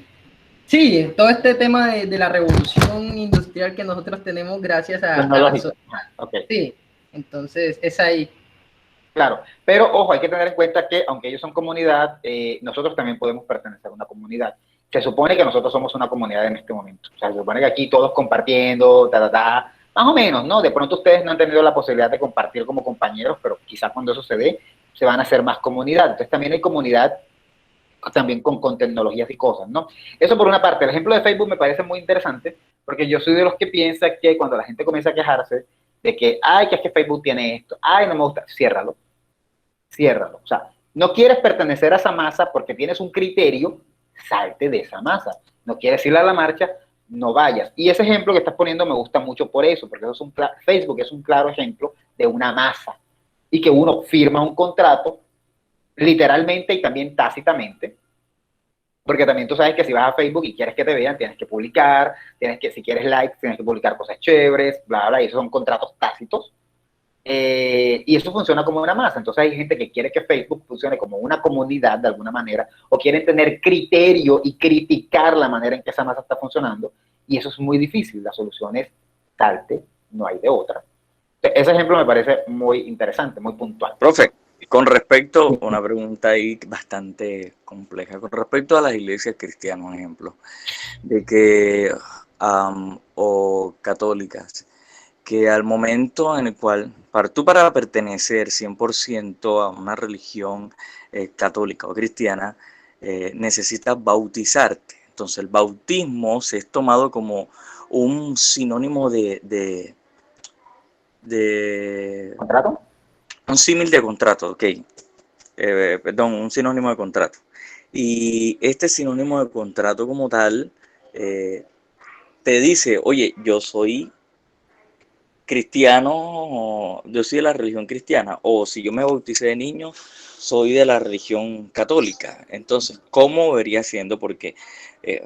sí, todo este tema de la revolución industrial que nosotros tenemos gracias a la sociedad. Sí, entonces es ahí. Claro, pero ojo, hay que tener en cuenta que aunque ellos son comunidad, nosotros también podemos pertenecer a una comunidad. Se supone que nosotros somos una comunidad en este momento. O sea, se supone que aquí todos compartiendo, más o menos, ¿no? De pronto ustedes no han tenido la posibilidad de compartir como compañeros, pero quizás cuando eso se dé, se van a hacer más comunidad. Entonces también hay comunidad también con tecnologías y cosas, ¿no? Eso por una parte. El ejemplo de Facebook me parece muy interesante, porque yo soy de los que piensa que cuando la gente comienza a quejarse de que, ay, que es que Facebook tiene esto, ay, no me gusta, ciérralo. O sea, no quieres pertenecer a esa masa porque tienes un criterio, salte de esa masa. No quieres ir a la marcha, no vayas. Y ese ejemplo que estás poniendo me gusta mucho por eso, porque eso es Facebook es un claro ejemplo de una masa y que uno firma un contrato literalmente y también tácitamente, porque también tú sabes que si vas a Facebook y quieres que te vean, tienes que publicar, si quieres likes, tienes que publicar cosas chéveres, bla, bla, y esos son contratos tácitos. Y eso funciona como una masa. Entonces hay gente que quiere que Facebook funcione como una comunidad de alguna manera, o quieren tener criterio y criticar la manera en que esa masa está funcionando, y eso es muy difícil. La solución es salte, no hay de otra. Ese ejemplo me parece muy interesante, muy puntual. Profe, con respecto, una pregunta ahí bastante compleja, con respecto a las iglesias cristianas, un ejemplo, de que, o católicas, que al momento en el cual, para pertenecer 100% a una religión católica o cristiana, necesitas bautizarte. Entonces el bautismo se es tomado como un sinónimo de ¿Contrato? un símil de contrato, ok. Perdón, un sinónimo de contrato. Y este sinónimo de contrato como tal te dice, oye, yo soy cristiano, yo soy de la religión cristiana, o si yo me bauticé de niño, soy de la religión católica. Entonces, ¿cómo vería siendo? Porque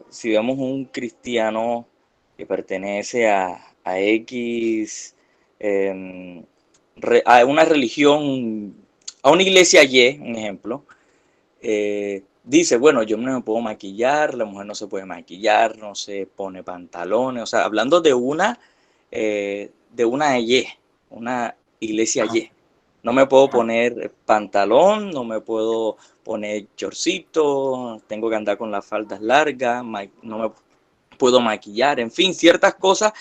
si vemos un cristiano que pertenece a X, a una religión, a una iglesia Y, un ejemplo, dice, bueno, yo no me puedo maquillar, la mujer no se puede maquillar, no se pone pantalones, o sea, hablando de una Y, una iglesia Y. No me puedo poner pantalón, no me puedo poner chorcito, tengo que andar con las faldas largas, no me puedo maquillar, en fin, ciertas cosas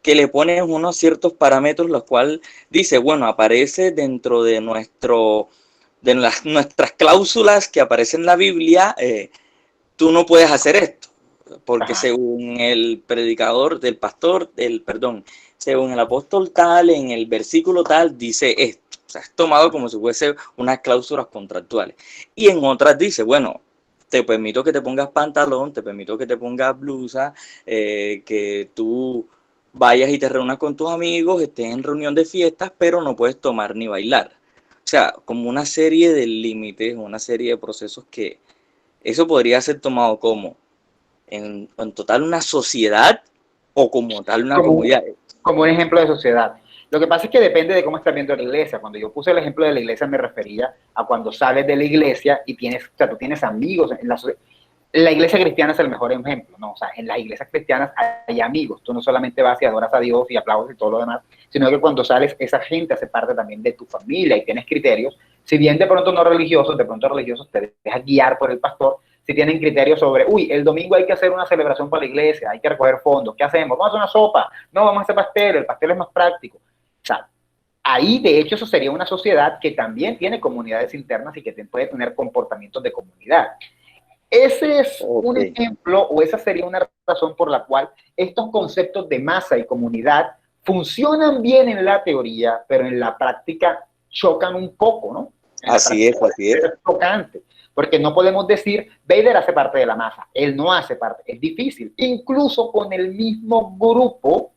que le ponen unos ciertos parámetros, los cuales dice, bueno, aparece dentro de nuestras cláusulas que aparecen en la Biblia, tú no puedes hacer esto, porque según el predicador del pastor, según el apóstol tal, en el versículo tal, dice esto. O sea, es tomado como si fuese unas cláusulas contractuales. Y en otras dice, bueno, te permito que te pongas pantalón, te permito que te pongas blusa, que tú vayas y te reúnas con tus amigos, estés en reunión de fiestas, pero no puedes tomar ni bailar. O sea, como una serie de límites, una serie de procesos que eso podría ser tomado como en total una sociedad o como tal una comunidad. Como un ejemplo de sociedad. Lo que pasa es que depende de cómo estás viendo la iglesia. Cuando yo puse el ejemplo de la iglesia me refería a cuando sales de la iglesia y tú tienes amigos. La iglesia cristiana es el mejor ejemplo, ¿no? O sea, en las iglesias cristianas hay amigos. Tú no solamente vas y adoras a Dios y aplaudes y todo lo demás, sino que cuando sales, esa gente hace parte también de tu familia y tienes criterios. Si bien de pronto no religiosos, de pronto religiosos te dejas guiar por el pastor. Si tienen criterios sobre, el domingo hay que hacer una celebración para la iglesia, hay que recoger fondos, ¿qué hacemos? Vamos a hacer una sopa, no, vamos a hacer pastel, el pastel es más práctico. O sea, ahí de hecho eso sería una sociedad que también tiene comunidades internas y que puede tener comportamientos de comunidad. Ese es un ejemplo, o esa sería una razón por la cual estos conceptos de masa y comunidad funcionan bien en la teoría, pero en la práctica chocan un poco, ¿no? Así es. Es chocante. Porque no podemos decir, Vader hace parte de la masa, él no hace parte, es difícil. Incluso con el mismo grupo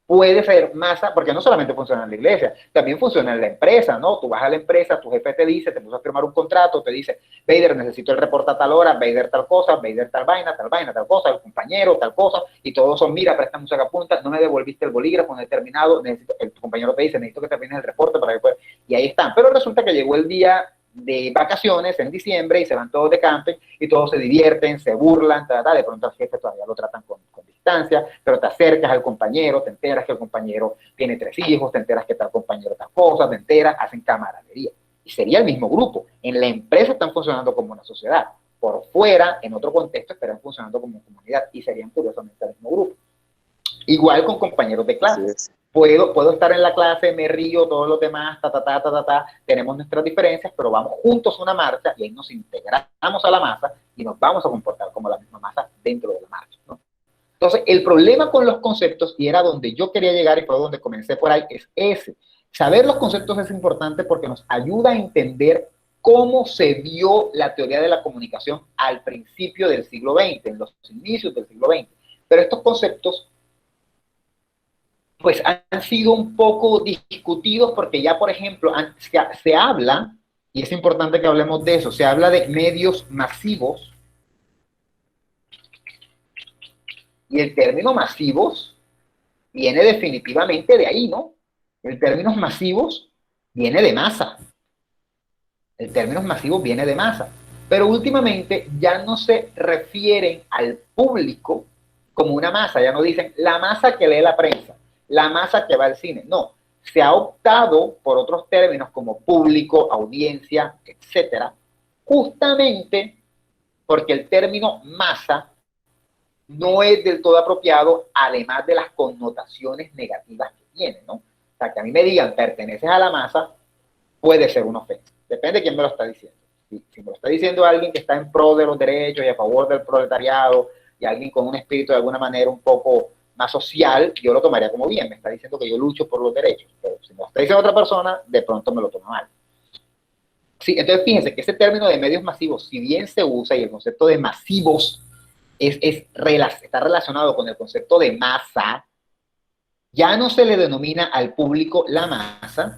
puede ser masa, porque no solamente funciona en la iglesia, también funciona en la empresa, ¿no? Tú vas a la empresa, tu jefe te dice, te puso a firmar un contrato, te dice, Vader, necesito el reporte a tal hora, Vader tal cosa, Vader tal vaina, tal cosa, el compañero tal cosa, y todos son, mira, préstame un sacapuntas, no me devolviste el bolígrafo, no he terminado, tu compañero te dice, necesito que termines el reporte para que puedas, y ahí están. Pero resulta que llegó el día de vacaciones en diciembre y se van todos de camping y todos se divierten, se burlan, de pronto al jefe todavía lo tratan con distancia, pero te acercas al compañero, te enteras que el compañero tiene 3 hijos, te enteras que tal compañero tal cosa, te enteras, hacen camaradería. Y sería el mismo grupo. En la empresa están funcionando como una sociedad. Por fuera, en otro contexto, estarían funcionando como comunidad y serían curiosamente el mismo grupo. Igual con compañeros de clase. Puedo estar en la clase, me río, todos los demás, tenemos nuestras diferencias, pero vamos juntos a una marcha y ahí nos integramos a la masa y nos vamos a comportar como la misma masa dentro de la marcha, ¿no? Entonces, el problema con los conceptos, y era donde yo quería llegar y fue donde comencé por ahí, es ese. Saber los conceptos es importante porque nos ayuda a entender cómo se vio la teoría de la comunicación al principio del siglo XX, en los inicios del siglo XX. Pero estos conceptos pues han sido un poco discutidos porque ya, por ejemplo, se habla, y es importante que hablemos de eso, se habla de medios masivos, y el término masivos viene definitivamente de ahí, ¿no? El término masivos viene de masa. El término masivos viene de masa. Pero últimamente ya no se refieren al público como una masa, ya no dicen la masa que lee la prensa, la masa que va al cine, no. Se ha optado por otros términos como público, audiencia, etcétera, justamente porque el término masa no es del todo apropiado, además de las connotaciones negativas que tiene, ¿no? O sea, que a mí me digan perteneces a la masa puede ser una ofensa. Depende de quién me lo está diciendo. Si me lo está diciendo alguien que está en pro de los derechos y a favor del proletariado y alguien con un espíritu de alguna manera un poco más social, yo lo tomaría como bien. Me está diciendo que yo lucho por los derechos. Pero si me lo está diciendo otra persona, de pronto me lo toma mal. Sí, entonces fíjense que ese término de medios masivos, si bien se usa y el concepto de masivos está relacionado con el concepto de masa, ya no se le denomina al público la masa,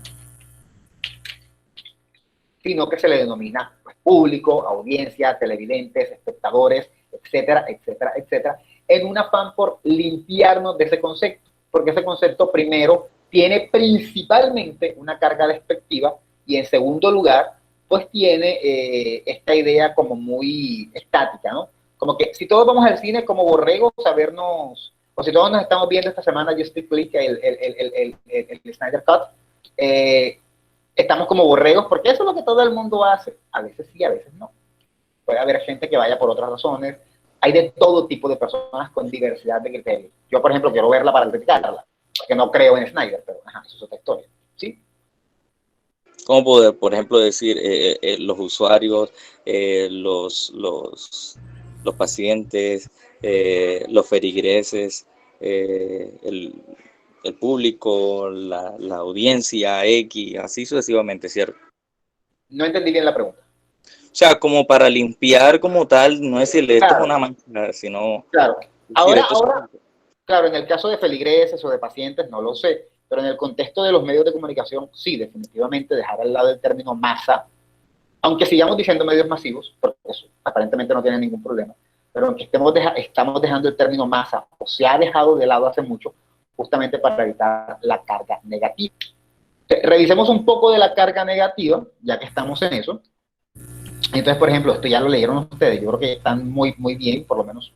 sino que se le denomina pues, público, audiencia, televidentes, espectadores, etcétera, etcétera, etcétera, en un afán por limpiarnos de ese concepto, porque ese concepto primero tiene principalmente una carga despectiva y en segundo lugar, pues tiene esta idea como muy estática, ¿no? Como que si todos vamos al cine como borregos a vernos, o si todos nos estamos viendo esta semana Justice League, el Snyder Cut, estamos como borregos, porque eso es lo que todo el mundo hace. A veces sí, a veces no. Puede haber gente que vaya por otras razones. Hay de todo tipo de personas con diversidad de criterios. Yo, por ejemplo, quiero verla para criticarla, porque no creo en Snyder, pero ajá, eso es otra historia. ¿Sí? ¿Cómo poder, por ejemplo, decir los usuarios, los pacientes, los feligreses, el público, la audiencia X, así sucesivamente, ¿cierto? No entendí bien la pregunta. O sea, como para limpiar como tal, no decirle esto es una mancha, sino... Claro. Ahora, claro, en el caso de feligreses o de pacientes, no lo sé, pero en el contexto de los medios de comunicación, sí, definitivamente dejar al lado el término masa, aunque sigamos diciendo medios masivos, porque eso aparentemente no tiene ningún problema, pero aunque estamos dejando el término masa, o se ha dejado de lado hace mucho, justamente para evitar la carga negativa. Revisemos un poco de la carga negativa, ya que estamos en eso. Entonces, por ejemplo, esto ya lo leyeron ustedes, yo creo que están muy, muy bien, por lo menos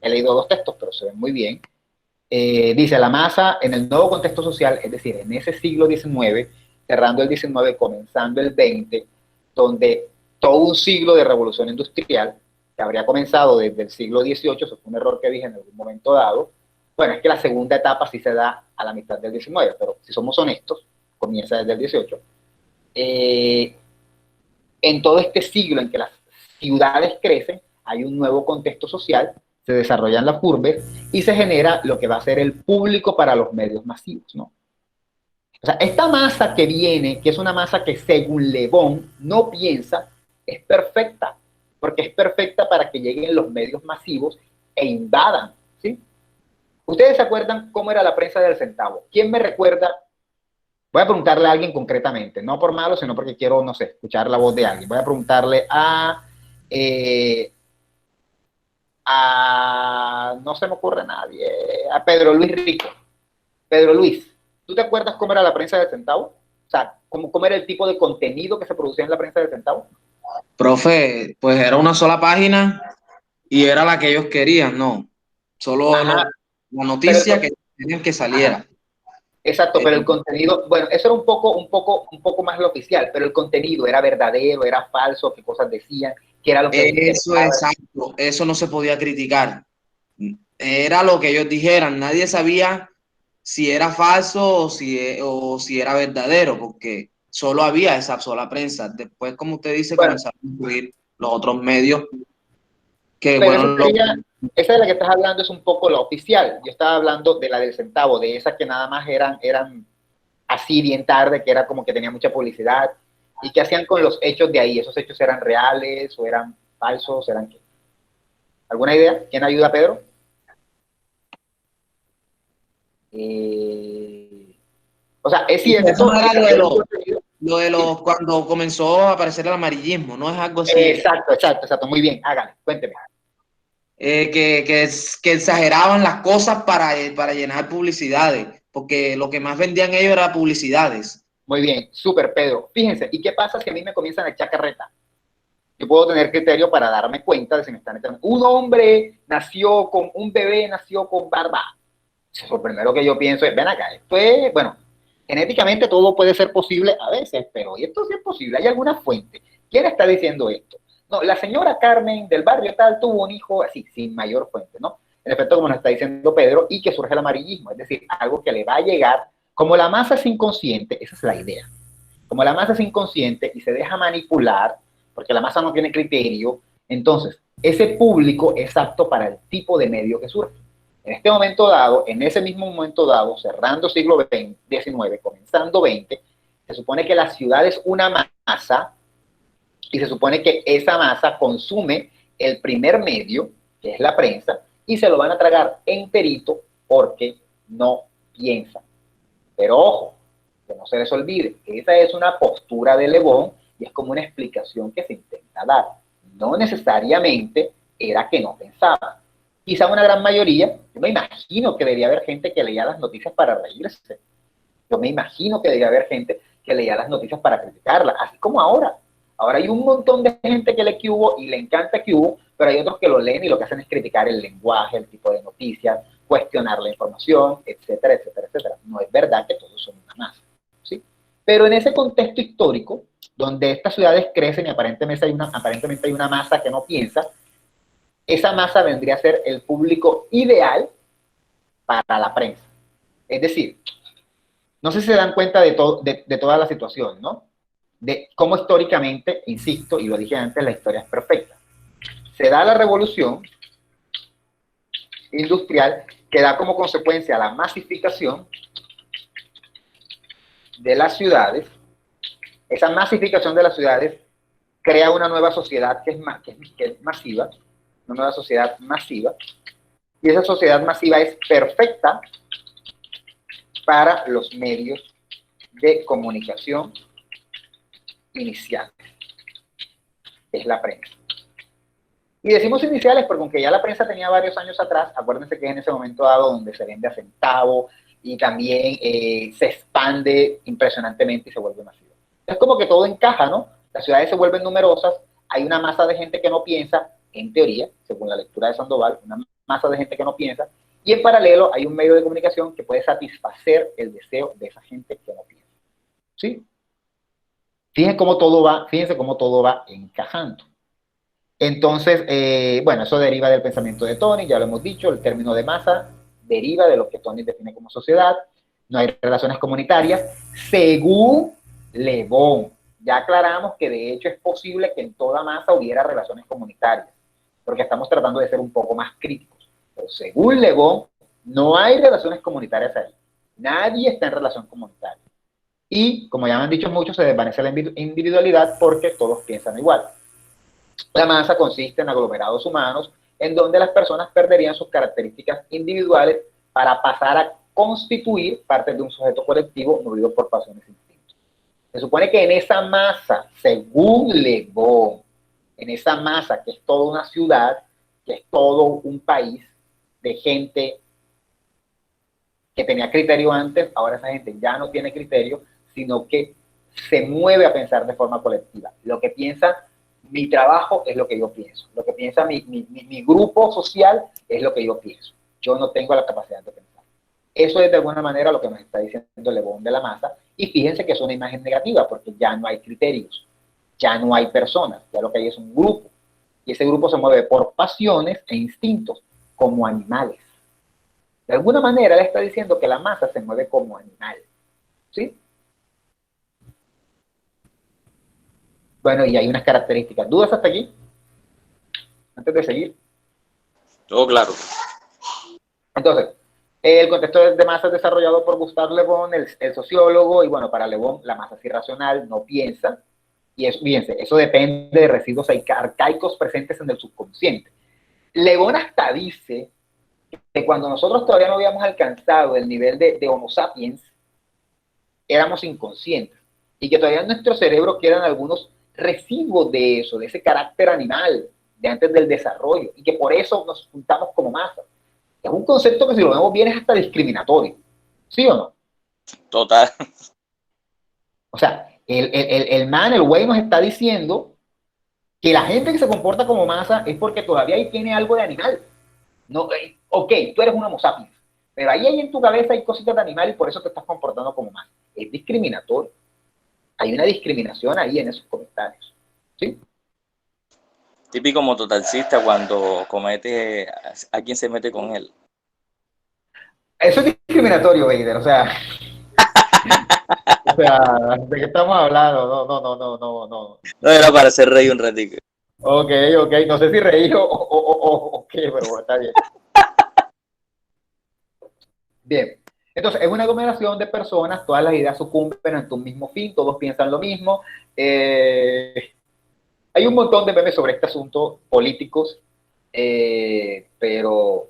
he leído 2 textos, pero se ven muy bien. Dice, la masa en el nuevo contexto social, es decir, en ese siglo XIX, cerrando el XIX, comenzando el XX, donde todo un siglo de revolución industrial, que habría comenzado desde el siglo XVIII, eso fue un error que dije en algún momento dado. Bueno, es que la segunda etapa sí se da a la mitad del XIX, pero si somos honestos, comienza desde el XVIII. En todo este siglo en que las ciudades crecen, hay un nuevo contexto social, se desarrollan las urbes y se genera lo que va a ser el público para los medios masivos, ¿no? O sea, esta masa que viene, que es una masa que según Le Bon no piensa, es perfecta, porque es perfecta para que lleguen los medios masivos e invadan, ¿sí? ¿Ustedes se acuerdan cómo era la prensa del centavo? ¿Quién me recuerda? Voy a preguntarle a alguien concretamente, no por malo, sino porque quiero, no sé, escuchar la voz de alguien. Voy a preguntarle no se me ocurre nadie, a Pedro Luis Rico. Pedro Luis, ¿tú te acuerdas cómo era la prensa del centavo? O sea, ¿cómo era el tipo de contenido que se producía en la prensa del centavo? Profe, pues era una sola página y era la que ellos querían, ¿no? Solo la noticia que tenían que saliera. Ajá. Exacto, pero el contenido, bueno, eso era un poco más lo oficial, pero el contenido era verdadero, era falso, qué cosas decían, qué era lo que... Eso es exacto, eso no se podía criticar. Era lo que ellos dijeran, nadie sabía si era falso o si era verdadero, porque solo había esa sola prensa. Después, como usted dice, Bueno, comenzaron a incluir los otros medios que, pero bueno, esa de la que estás hablando es un poco la oficial. Yo estaba hablando de la del centavo, de esas que nada más eran así bien tarde, que era como que tenía mucha publicidad. ¿Y qué hacían con los hechos de ahí? ¿Esos hechos eran reales o eran falsos? ¿Eran qué? ¿Alguna idea? ¿Quién ayuda a Pedro? O sea, es cierto. eso no era lo de los cuando comenzó a aparecer el amarillismo, ¿no es algo así? Exacto. Muy bien, háganle, cuénteme. Que exageraban las cosas para llenar publicidades, porque lo que más vendían ellos era publicidades. Muy bien, súper, Pedro. Fíjense, ¿y qué pasa si a mí me comienzan a echar carreta? Yo puedo tener criterio para darme cuenta de si me están echando. Un bebé nació con barba. Lo primero que yo pienso es, ven acá, esto es, bueno, genéticamente todo puede ser posible a veces, pero ¿y esto sí es posible? ¿Hay alguna fuente? ¿Quién está diciendo esto? No, la señora Carmen del barrio tal tuvo un hijo así, sin mayor fuente, ¿no? En efecto, como nos está diciendo Pedro, y que surge el amarillismo, es decir, algo que le va a llegar, como la masa es inconsciente, esa es la idea, como la masa es inconsciente y se deja manipular, porque la masa no tiene criterio, entonces ese público es apto para el tipo de medio que surge. En este momento dado, en ese mismo momento dado, cerrando siglo XIX, comenzando XX, se supone que la ciudad es una masa y se supone que esa masa consume el primer medio, que es la prensa, y se lo van a tragar enterito porque no piensan. Pero ojo, que no se les olvide, que esa es una postura de Le Bon y es como una explicación que se intenta dar. No necesariamente era que no pensaba. Quizá una gran mayoría, yo me imagino que debería haber gente que leía las noticias para reírse. Yo me imagino que debería haber gente que leía las noticias para criticarlas, así como ahora. Ahora hay un montón de gente que lee Cubo y le encanta Cubo, pero hay otros que lo leen y lo que hacen es criticar el lenguaje, el tipo de noticias, cuestionar la información, etcétera, etcétera, etcétera. No es verdad que todos son una masa, ¿sí? Pero en ese contexto histórico, donde estas ciudades crecen y aparentemente hay una masa que no piensa, esa masa vendría a ser el público ideal para la prensa. Es decir, no sé si se dan cuenta de toda la situación, ¿no? De cómo históricamente, insisto, y lo dije antes, la historia es perfecta. Se da la revolución industrial que da como consecuencia la masificación de las ciudades. Esa masificación de las ciudades crea una nueva sociedad que es masiva, una nueva sociedad masiva, y esa sociedad masiva es perfecta para los medios de comunicación iniciales, es la prensa. Y decimos iniciales porque aunque ya la prensa tenía varios años atrás, acuérdense que es en ese momento dado donde se vende a centavo y también se expande impresionantemente y se vuelve masivo. Es como que todo encaja, ¿no? Las ciudades se vuelven numerosas, hay una masa de gente que no piensa, en teoría, según la lectura de Sandoval, una masa de gente que no piensa, y en paralelo hay un medio de comunicación que puede satisfacer el deseo de esa gente que no piensa. ¿Sí? Fíjense cómo todo va encajando. Entonces, bueno, eso deriva del pensamiento de Tony, ya lo hemos dicho, el término de masa deriva de lo que Tony define como sociedad, no hay relaciones comunitarias, según Le Bon. Ya aclaramos que de hecho es posible que en toda masa hubiera relaciones comunitarias, porque estamos tratando de ser un poco más críticos. Pero según Le Bon, no hay relaciones comunitarias ahí. Nadie está en relación comunitaria. Y, como ya me han dicho muchos, se desvanece la individualidad porque todos piensan igual. La masa consiste en aglomerados humanos en donde las personas perderían sus características individuales para pasar a constituir parte de un sujeto colectivo movido por pasiones e instintos. Se supone que en esa masa, según Le Bon, en esa masa que es toda una ciudad, que es todo un país de gente que tenía criterio antes, ahora esa gente ya no tiene criterio, sino que se mueve a pensar de forma colectiva. Lo que piensa mi trabajo es lo que yo pienso. Lo que piensa mi grupo social es lo que yo pienso. Yo no tengo la capacidad de pensar. Eso es de alguna manera lo que nos está diciendo Le Bon de la masa. Y fíjense que es una imagen negativa porque ya no hay criterios, ya no hay personas, ya lo que hay es un grupo. Y ese grupo se mueve por pasiones e instintos, como animales. De alguna manera, él está diciendo que la masa se mueve como animal. ¿Sí? Bueno, y hay unas características. ¿Dudas hasta aquí? Antes de seguir. Todo claro. Entonces, el contexto de masa es desarrollado por Gustave Le Bon, el sociólogo, y bueno, para Le Bon la masa es irracional, no piensa, y fíjense, eso depende de residuos arcaicos presentes en el subconsciente. Le Bon hasta dice que cuando nosotros todavía no habíamos alcanzado el nivel de Homo sapiens, éramos inconscientes, y que todavía en nuestro cerebro quedan algunos residuos de eso, de ese carácter animal, de antes del desarrollo, y que por eso nos juntamos como masa. Es un concepto que si lo vemos bien es hasta discriminatorio, ¿sí o no? Total. O sea, el güey nos está diciendo que la gente que se comporta como masa es porque todavía ahí tiene algo de animal. No, ok, tú eres un Homo sapiens, pero ahí en tu cabeza hay cositas de animal y por eso te estás comportando como masa. Es discriminatorio. Hay una discriminación ahí en esos comentarios, ¿sí? Típico mototaxista cuando comete a quien se mete con él. Eso es discriminatorio, Vader, o sea, ¿de qué estamos hablando? No. No era para hacer reír un ratito. Ok, no sé si reír o qué, pero está bien. Bien, entonces es una aglomeración de personas, todas las ideas sucumben ante un mismo fin, todos piensan lo mismo. Hay un montón de memes sobre este asunto políticos, pero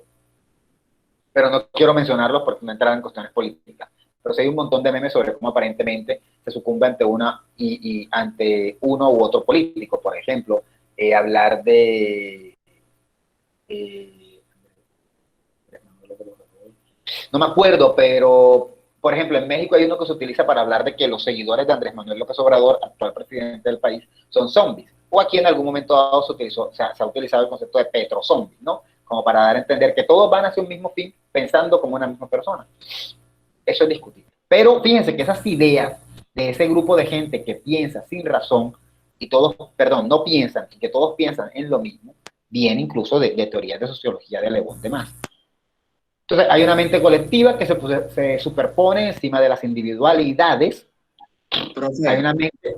no quiero mencionarlos porque no entrarán en cuestiones políticas. Pero sí hay un montón de memes sobre cómo aparentemente se sucumbe ante ante uno u otro político. Por ejemplo, hablar de no me acuerdo, pero por ejemplo en México hay uno que se utiliza para hablar de que los seguidores de Andrés Manuel López Obrador, actual presidente del país, son zombies. O aquí en algún momento dado se ha utilizado el concepto de petrozombies, ¿no? Como para dar a entender que todos van hacia un mismo fin pensando como una misma persona. Eso es discutible. Pero fíjense que esas ideas de ese grupo de gente que piensa sin razón y todos, perdón, no piensan y que todos piensan en lo mismo, viene incluso de teorías de sociología de Le Bon demás. Entonces hay una mente colectiva que se superpone encima de las individualidades. Profe, Hay una mente,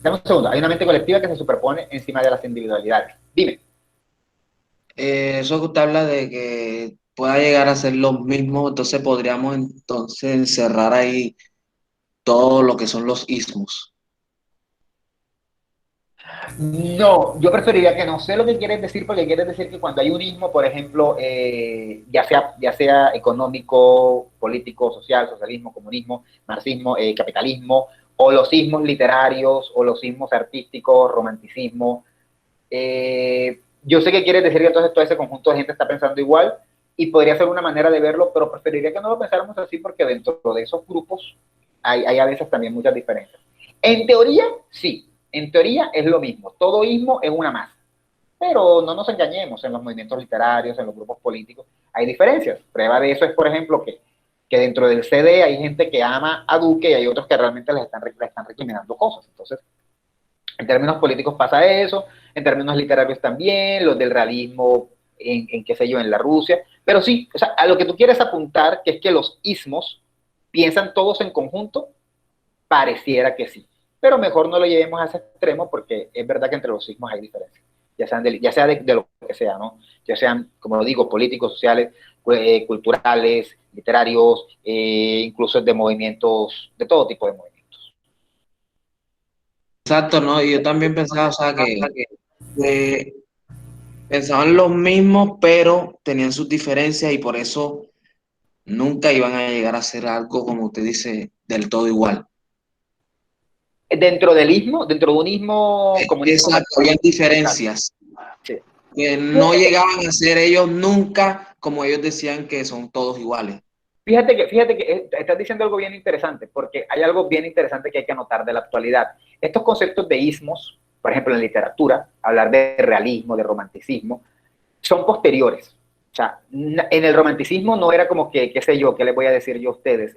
dame un segundo, hay una mente colectiva que se superpone encima de las individualidades. Dime. eso que usted habla de que pueda llegar a ser lo mismo, entonces podríamos entonces encerrar ahí todo lo que son los ismos. No, yo preferiría que no. Sé lo que quieres decir, porque quieres decir que cuando hay un ismo, por ejemplo, ya sea económico, político, social, socialismo, comunismo, marxismo, capitalismo, o los ismos literarios, o los ismos artísticos, romanticismo, yo sé que quieres decir que entonces todo ese conjunto de gente está pensando igual, y podría ser una manera de verlo, pero preferiría que no lo pensáramos así, porque dentro de esos grupos hay a veces también muchas diferencias. En teoría, sí. En teoría es lo mismo, todo ismo es una masa, pero no nos engañemos, en los movimientos literarios, en los grupos políticos, hay diferencias. Prueba de eso es, por ejemplo, que dentro del CD hay gente que ama a Duque y hay otros que realmente le están recriminando cosas. Entonces, en términos políticos pasa eso, en términos literarios también, los del realismo, en qué sé yo, en la Rusia, pero sí, o sea, a lo que tú quieres apuntar, que es que los ismos piensan todos en conjunto, pareciera que sí. Pero mejor no lo llevemos a ese extremo porque es verdad que entre los sismos hay diferencias, ya sea de lo que sea, ¿no? Ya sean, como lo digo, políticos, sociales, culturales, literarios, incluso de movimientos, de todo tipo de movimientos. Exacto, ¿no? Y yo también pensaba, o sea, que pensaban los mismos, pero tenían sus diferencias y por eso nunca iban a llegar a ser algo, como usted dice, del todo igual. Dentro de un ismo comunismo. Exacto, había diferencias. Sí. Que no llegaban a ser ellos nunca, como ellos decían que son todos iguales. Fíjate que estás diciendo algo bien interesante, porque hay algo bien interesante que hay que anotar de la actualidad. Estos conceptos de ismos, por ejemplo, en literatura, hablar de realismo, de romanticismo, son posteriores. O sea, en el romanticismo no era como que, qué sé yo, qué les voy a decir yo a ustedes,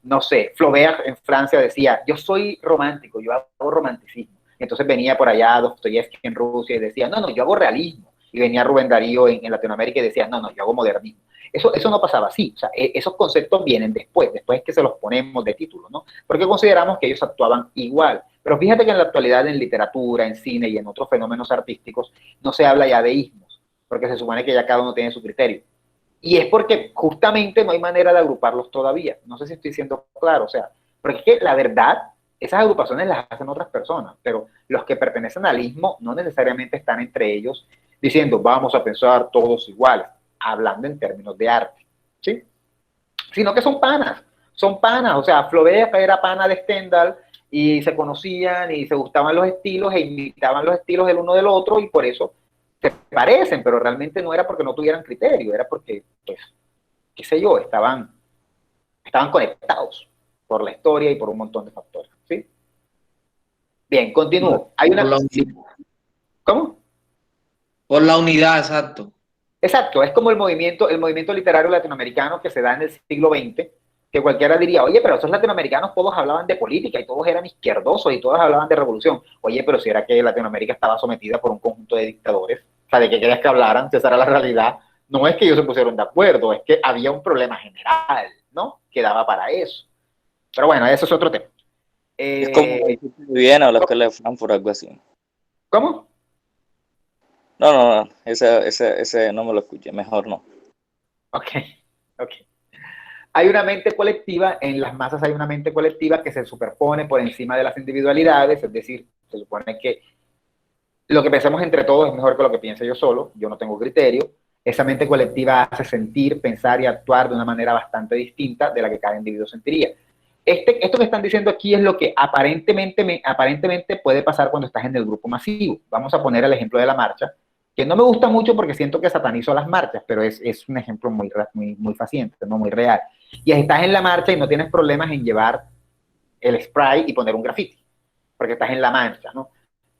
no sé, Flaubert en Francia decía, yo soy romántico, yo hago romanticismo. Entonces venía por allá Dostoyevsky en Rusia y decía, no, yo hago realismo. y venía Rubén Darío en Latinoamérica y decía, no, yo hago modernismo. Eso no pasaba así, o sea, esos conceptos vienen después que se los ponemos de título, ¿no? Porque consideramos que ellos actuaban igual. Pero fíjate que en la actualidad, en literatura, en cine y en otros fenómenos artísticos, no se habla ya de ismos, porque se supone que ya cada uno tiene su criterio. Y es porque justamente no hay manera de agruparlos todavía. No sé si estoy siendo claro, o sea, porque es que la verdad, esas agrupaciones las hacen otras personas, pero los que pertenecen al ismo no necesariamente están entre ellos diciendo, vamos a pensar todos iguales, hablando en términos de arte, ¿sí? Sino que son panas, o sea, Flaubert era pana de Stendhal y se conocían y se gustaban los estilos e imitaban los estilos del uno del otro y por eso se parecen, pero realmente no era porque no tuvieran criterio, era porque, pues, qué sé yo, estaban conectados por la historia y por un montón de factores, ¿sí? Bien, continúo. Hay una... ¿Cómo? Por la unidad, exacto. Exacto, es como el movimiento literario latinoamericano que se da en el siglo XX, que cualquiera diría, oye, pero esos latinoamericanos todos hablaban de política y todos eran izquierdosos y todos hablaban de revolución. Oye, pero si era que Latinoamérica estaba sometida por un conjunto de dictadores, o sea, ¿de qué querías que hablaran? Esa era la realidad. No es que ellos se pusieron de acuerdo, es que había un problema general, ¿no? Que daba para eso. Pero bueno, eso es otro tema. Es como la escuela de Viena o la escuela de Frankfurt, algo así. ¿Cómo? No, ese no me lo escuché, mejor no. Ok. Hay una mente colectiva, en las masas hay una mente colectiva que se superpone por encima de las individualidades, es decir, se supone que lo que pensemos entre todos es mejor que lo que piense yo solo, yo no tengo criterio. Esa mente colectiva hace sentir, pensar y actuar de una manera bastante distinta de la que cada individuo sentiría. Esto que están diciendo aquí es lo que aparentemente puede pasar cuando estás en el grupo masivo. Vamos a poner el ejemplo de la marcha, que no me gusta mucho porque siento que satanizo las marchas, pero es un ejemplo muy faciente, ¿no? Muy real. Y estás en la marcha y no tienes problemas en llevar el spray y poner un graffiti, porque estás en la marcha, ¿no?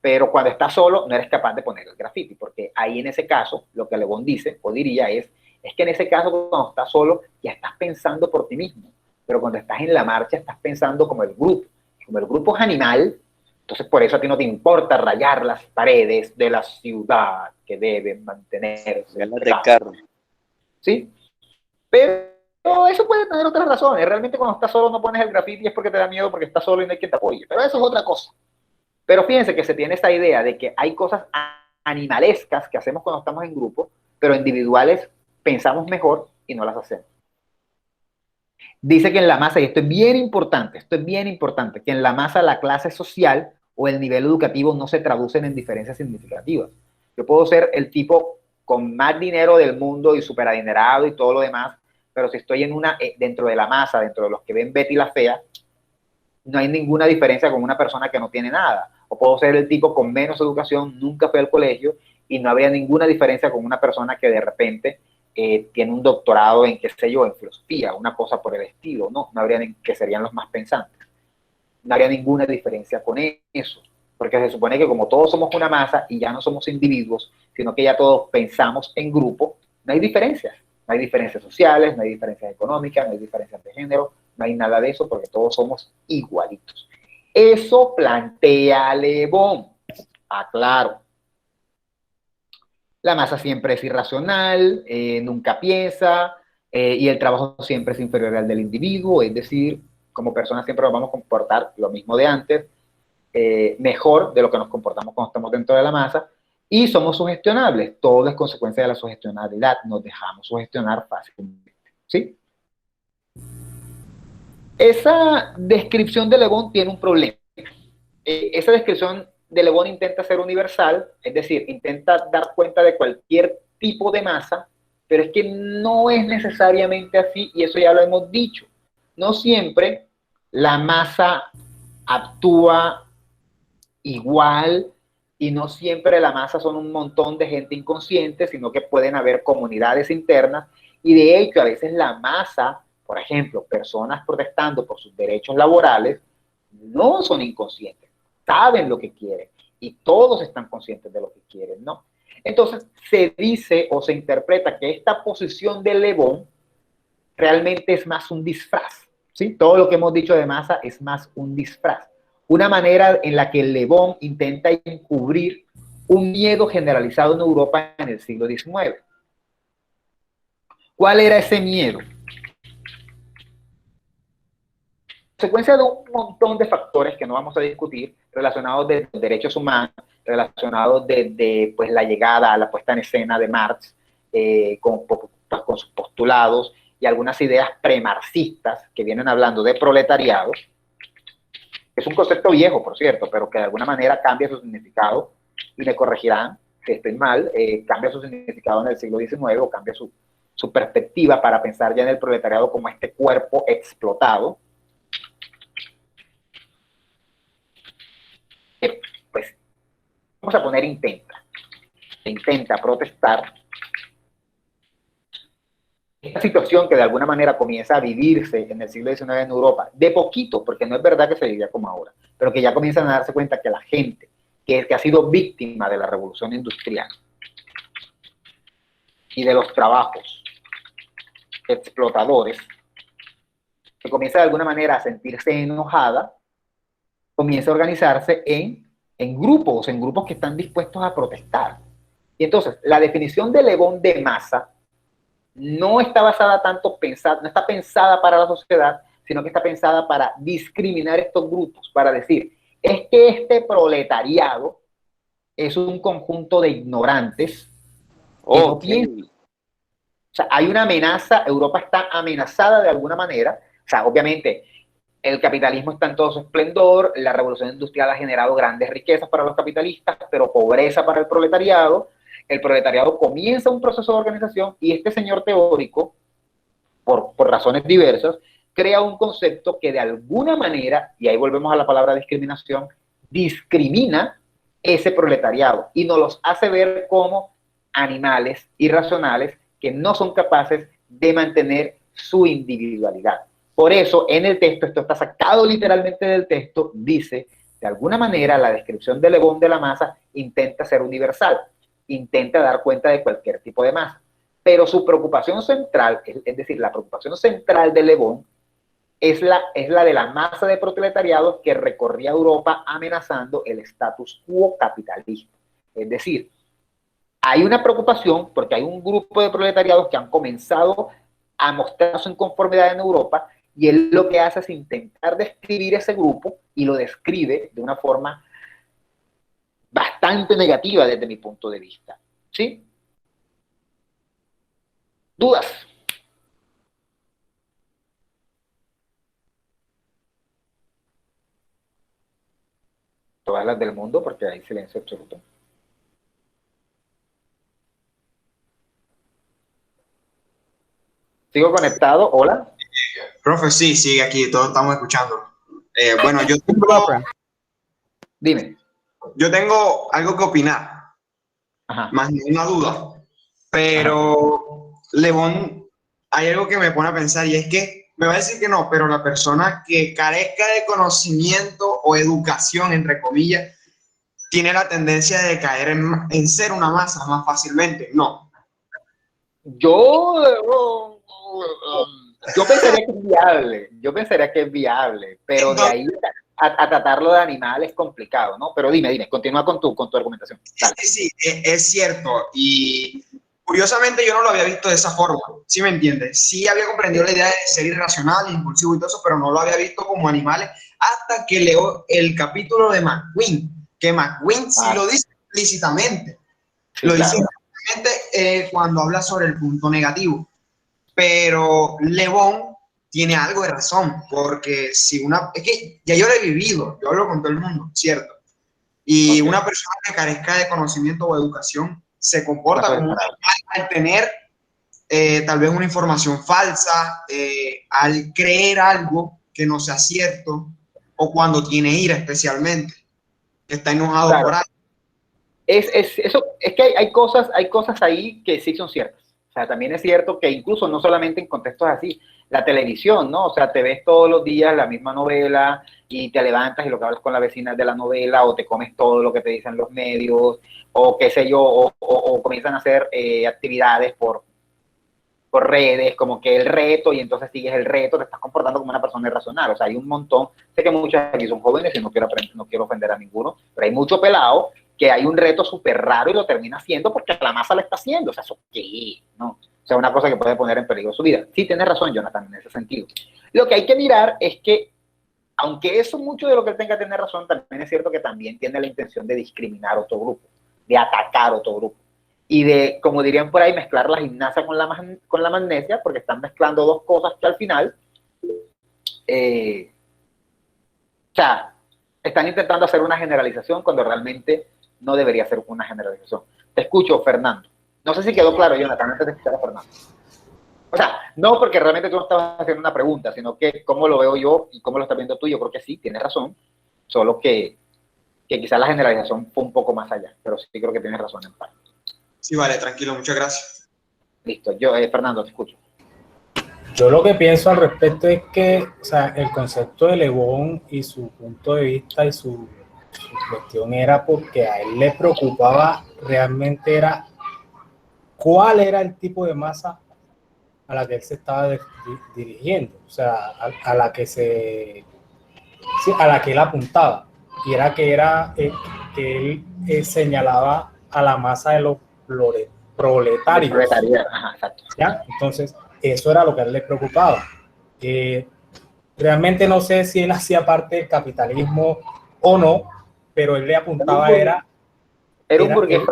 Pero cuando estás solo no eres capaz de poner el graffiti, porque ahí en ese caso, lo que Le Bon dice, o diría es que en ese caso cuando estás solo ya estás pensando por ti mismo, pero cuando estás en la marcha estás pensando como el grupo. Como el grupo es animal, entonces por eso a ti no te importa rayar las paredes de la ciudad que deben mantenerse. De carro. ¿Sí? Pero eso puede tener otras razones. Realmente cuando estás solo no pones el graffiti es porque te da miedo, porque estás solo y no hay quien te apoye. Pero eso es otra cosa. Pero fíjense que se tiene esta idea de que hay cosas animalescas que hacemos cuando estamos en grupo, pero individuales pensamos mejor y no las hacemos. Dice que en la masa, y esto es bien importante, que en la masa la clase social o el nivel educativo no se traducen en diferencias significativas. Yo puedo ser el tipo con más dinero del mundo y súper adinerado y todo lo demás, pero si estoy dentro de la masa, dentro de los que ven Betty la Fea, no hay ninguna diferencia con una persona que no tiene nada. O puedo ser el tipo con menos educación, nunca fue al colegio, y no habría ninguna diferencia con una persona que de repente tiene un doctorado en, qué sé yo, en filosofía, una cosa por el estilo, ¿no? No habría que serían los más pensantes. No habría ninguna diferencia con eso, porque se supone que como todos somos una masa y ya no somos individuos, sino que ya todos pensamos en grupo, no hay diferencias. No hay diferencias sociales, no hay diferencias económicas, no hay diferencias de género, no hay nada de eso porque todos somos igualitos. Eso plantea Le Bon. Aclaro. La masa siempre es irracional, nunca piensa, y el trabajo siempre es inferior al del individuo, es decir, como personas siempre nos vamos a comportar lo mismo de antes, mejor de lo que nos comportamos cuando estamos dentro de la masa, y somos sugestionables. Todo es consecuencia de la sugestionabilidad, nos dejamos sugestionar fácilmente, ¿sí? Esa descripción de Le Bon tiene un problema. Esa descripción de Le Bon intenta ser universal, es decir, intenta dar cuenta de cualquier tipo de masa, pero es que no es necesariamente así, y eso ya lo hemos dicho. No siempre la masa actúa igual, y no siempre la masa son un montón de gente inconsciente, sino que pueden haber comunidades internas, y de hecho a veces la masa, por ejemplo, personas protestando por sus derechos laborales, no son inconscientes, saben lo que quieren, y todos están conscientes de lo que quieren, ¿no? Entonces se dice o se interpreta que esta posición de Le Bon realmente es más un disfraz, ¿sí? Todo lo que hemos dicho de masa es más un disfraz. Una manera en la que Le Bon intenta encubrir un miedo generalizado en Europa en el siglo XIX. ¿Cuál era ese miedo? Consecuencia de un montón de factores que no vamos a discutir, relacionados de derechos humanos, relacionados de pues, la llegada, la puesta en escena de Marx, con sus postulados y algunas ideas premarxistas que vienen hablando de proletariado, que es un concepto viejo, por cierto, pero que de alguna manera cambia su significado, y me corregirán si estoy mal, cambia su significado en el siglo XIX o cambia su perspectiva para pensar ya en el proletariado como este cuerpo explotado. Pues vamos a poner intenta protestar esta situación que de alguna manera comienza a vivirse en el siglo XIX en Europa, de poquito, porque no es verdad que se vivía como ahora, pero que ya comienzan a darse cuenta que la gente que ha sido víctima de la revolución industrial y de los trabajos explotadores, que comienza de alguna manera a sentirse enojada, comienza a organizarse en grupos que están dispuestos a protestar. Y entonces, la definición de Le Bon de masa no está basada tanto, no está pensada para la sociedad, sino que está pensada para discriminar estos grupos, para decir, es que este proletariado es un conjunto de ignorantes que no piensan. O sea, hay una amenaza, Europa está amenazada de alguna manera. O sea, obviamente, el capitalismo está en todo su esplendor, la revolución industrial ha generado grandes riquezas para los capitalistas, pero pobreza para el proletariado comienza un proceso de organización y este señor teórico, por razones diversas, crea un concepto que de alguna manera, y ahí volvemos a la palabra discriminación, discrimina ese proletariado y nos los hace ver como animales irracionales que no son capaces de mantener su individualidad. Por eso, en el texto, esto está sacado literalmente del texto, dice, de alguna manera, la descripción de Le Bon de la masa intenta ser universal, intenta dar cuenta de cualquier tipo de masa. Pero su preocupación central, es decir, la preocupación central de Le Bon, es la de la masa de proletariados que recorría Europa amenazando el status quo capitalista. Es decir, hay una preocupación porque hay un grupo de proletariados que han comenzado a mostrar su inconformidad en Europa, y él lo que hace es intentar describir ese grupo, y lo describe de una forma bastante negativa desde mi punto de vista. ¿Sí? ¿Dudas? Todas las del mundo, porque hay silencio absoluto. ¿Sigo conectado? ¿Hola? Profe, sí, sigue aquí, todos estamos escuchando. Bueno, Dime. Yo tengo algo que opinar, Ajá. más no una duda, pero Le Bon, hay algo que me pone a pensar, y es que me va a decir que no, pero la persona que carezca de conocimiento o educación, entre comillas, tiene la tendencia de caer en ser una masa más fácilmente. No. Yo pensaría que es viable, pero de ahí a tratarlo de animal es complicado, ¿no? Pero dime, continúa con tu argumentación. Dale. Sí, es cierto, y curiosamente yo no lo había visto de esa forma, ¿sí me entiendes? Sí había comprendido la idea de ser irracional, impulsivo y todo eso, pero no lo había visto como animales hasta que leo el capítulo de McQueen, que McQueen sí lo dice explícitamente. Sí, lo dice explícitamente cuando habla sobre el punto negativo. Pero Le Bon tiene algo de razón, porque si es que ya yo lo he vivido, yo hablo con todo el mundo, ¿cierto? Y una persona que carezca de conocimiento o educación se comporta como un animal al tener tal vez una información falsa, al creer algo que no sea cierto, o cuando tiene ira especialmente, que está enojado por algo. Es que hay cosas ahí que sí son ciertas. O sea, también es cierto que incluso no solamente en contextos así, la televisión, ¿no? O sea, te ves todos los días la misma novela y te levantas y lo que hablas con la vecina de la novela, o te comes todo lo que te dicen los medios, o qué sé yo, o comienzan a hacer actividades por redes, como que el reto, y entonces sigues el reto, te estás comportando como una persona irracional. O sea, hay un montón, sé que muchos aquí son jóvenes y no quiero ofender a ninguno, pero hay mucho pelado que hay un reto súper raro y lo termina haciendo porque la masa lo está haciendo. O sea, ¿eso qué? ¿No? O sea, una cosa que puede poner en peligro su vida. Sí, tienes razón, Jonathan, en ese sentido. Lo que hay que mirar es que, aunque eso mucho de lo que él tenga que tener razón, también es cierto que también tiene la intención de discriminar a otro grupo, de atacar a otro grupo. Y de, como dirían por ahí, mezclar la gimnasia con la magnesia, porque están mezclando dos cosas que al final, o sea, están intentando hacer una generalización cuando realmente no debería ser una generalización. Te escucho, Fernando. No sé si quedó claro, Jonathan, antes de escuchar a Fernando. O sea, no porque realmente tú no estabas haciendo una pregunta, sino que cómo lo veo yo y cómo lo estás viendo tú, yo creo que sí, tienes razón, solo que quizás la generalización fue un poco más allá, pero sí creo que tienes razón en parte. Sí, vale, tranquilo, muchas gracias. Listo, yo, Fernando, te escucho. Yo lo que pienso al respecto es que, o sea, el concepto de Le Bon y su punto de vista y su cuestión era porque a él le preocupaba realmente era cuál era el tipo de masa a la que él se estaba dirigiendo, o sea, a la que a la que él apuntaba, y era que él señalaba a la masa de los proletarios. ¿Ya? Entonces, eso era lo que a él le preocupaba. Realmente no sé si él hacía parte del capitalismo o no, pero él le apuntaba era un burgués.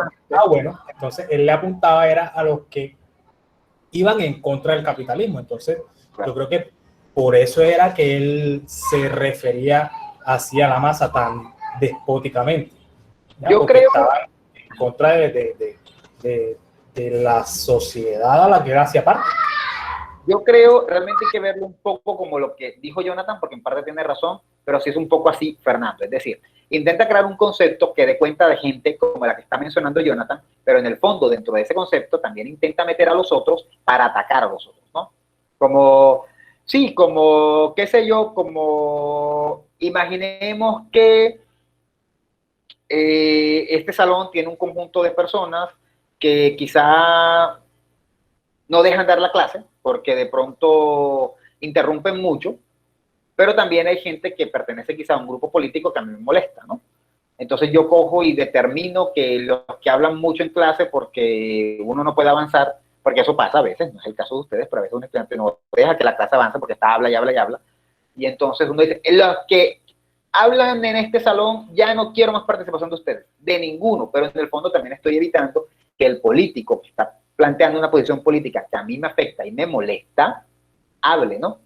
Bueno, entonces él le apuntaba era a los que iban en contra del capitalismo. Entonces, yo creo que por eso era que él se refería así a la masa tan despóticamente. ¿Ya? Yo porque creo estaba en contra de la sociedad a la que él hacía parte. Yo creo realmente hay que verlo un poco como lo que dijo Jonathan, porque en parte tiene razón, pero sí es un poco así Fernando. Es decir, intenta crear un concepto que dé cuenta de gente como la que está mencionando Jonathan, pero en el fondo, dentro de ese concepto, también intenta meter a los otros para atacar a los otros, ¿no? Como, sí, como, qué sé yo, como imaginemos que este salón tiene un conjunto de personas que quizá no dejan dar la clase porque de pronto interrumpen mucho, pero también hay gente que pertenece quizá a un grupo político que a mí me molesta, ¿no? Entonces yo cojo y determino que los que hablan mucho en clase porque uno no puede avanzar, porque eso pasa a veces, no es el caso de ustedes, pero a veces un estudiante no deja que la clase avance porque está habla y habla y habla, y entonces uno dice, los que hablan en este salón, ya no quiero más participación de ustedes, de ninguno, pero en el fondo también estoy evitando que el político que está planteando una posición política que a mí me afecta y me molesta, hable, ¿no?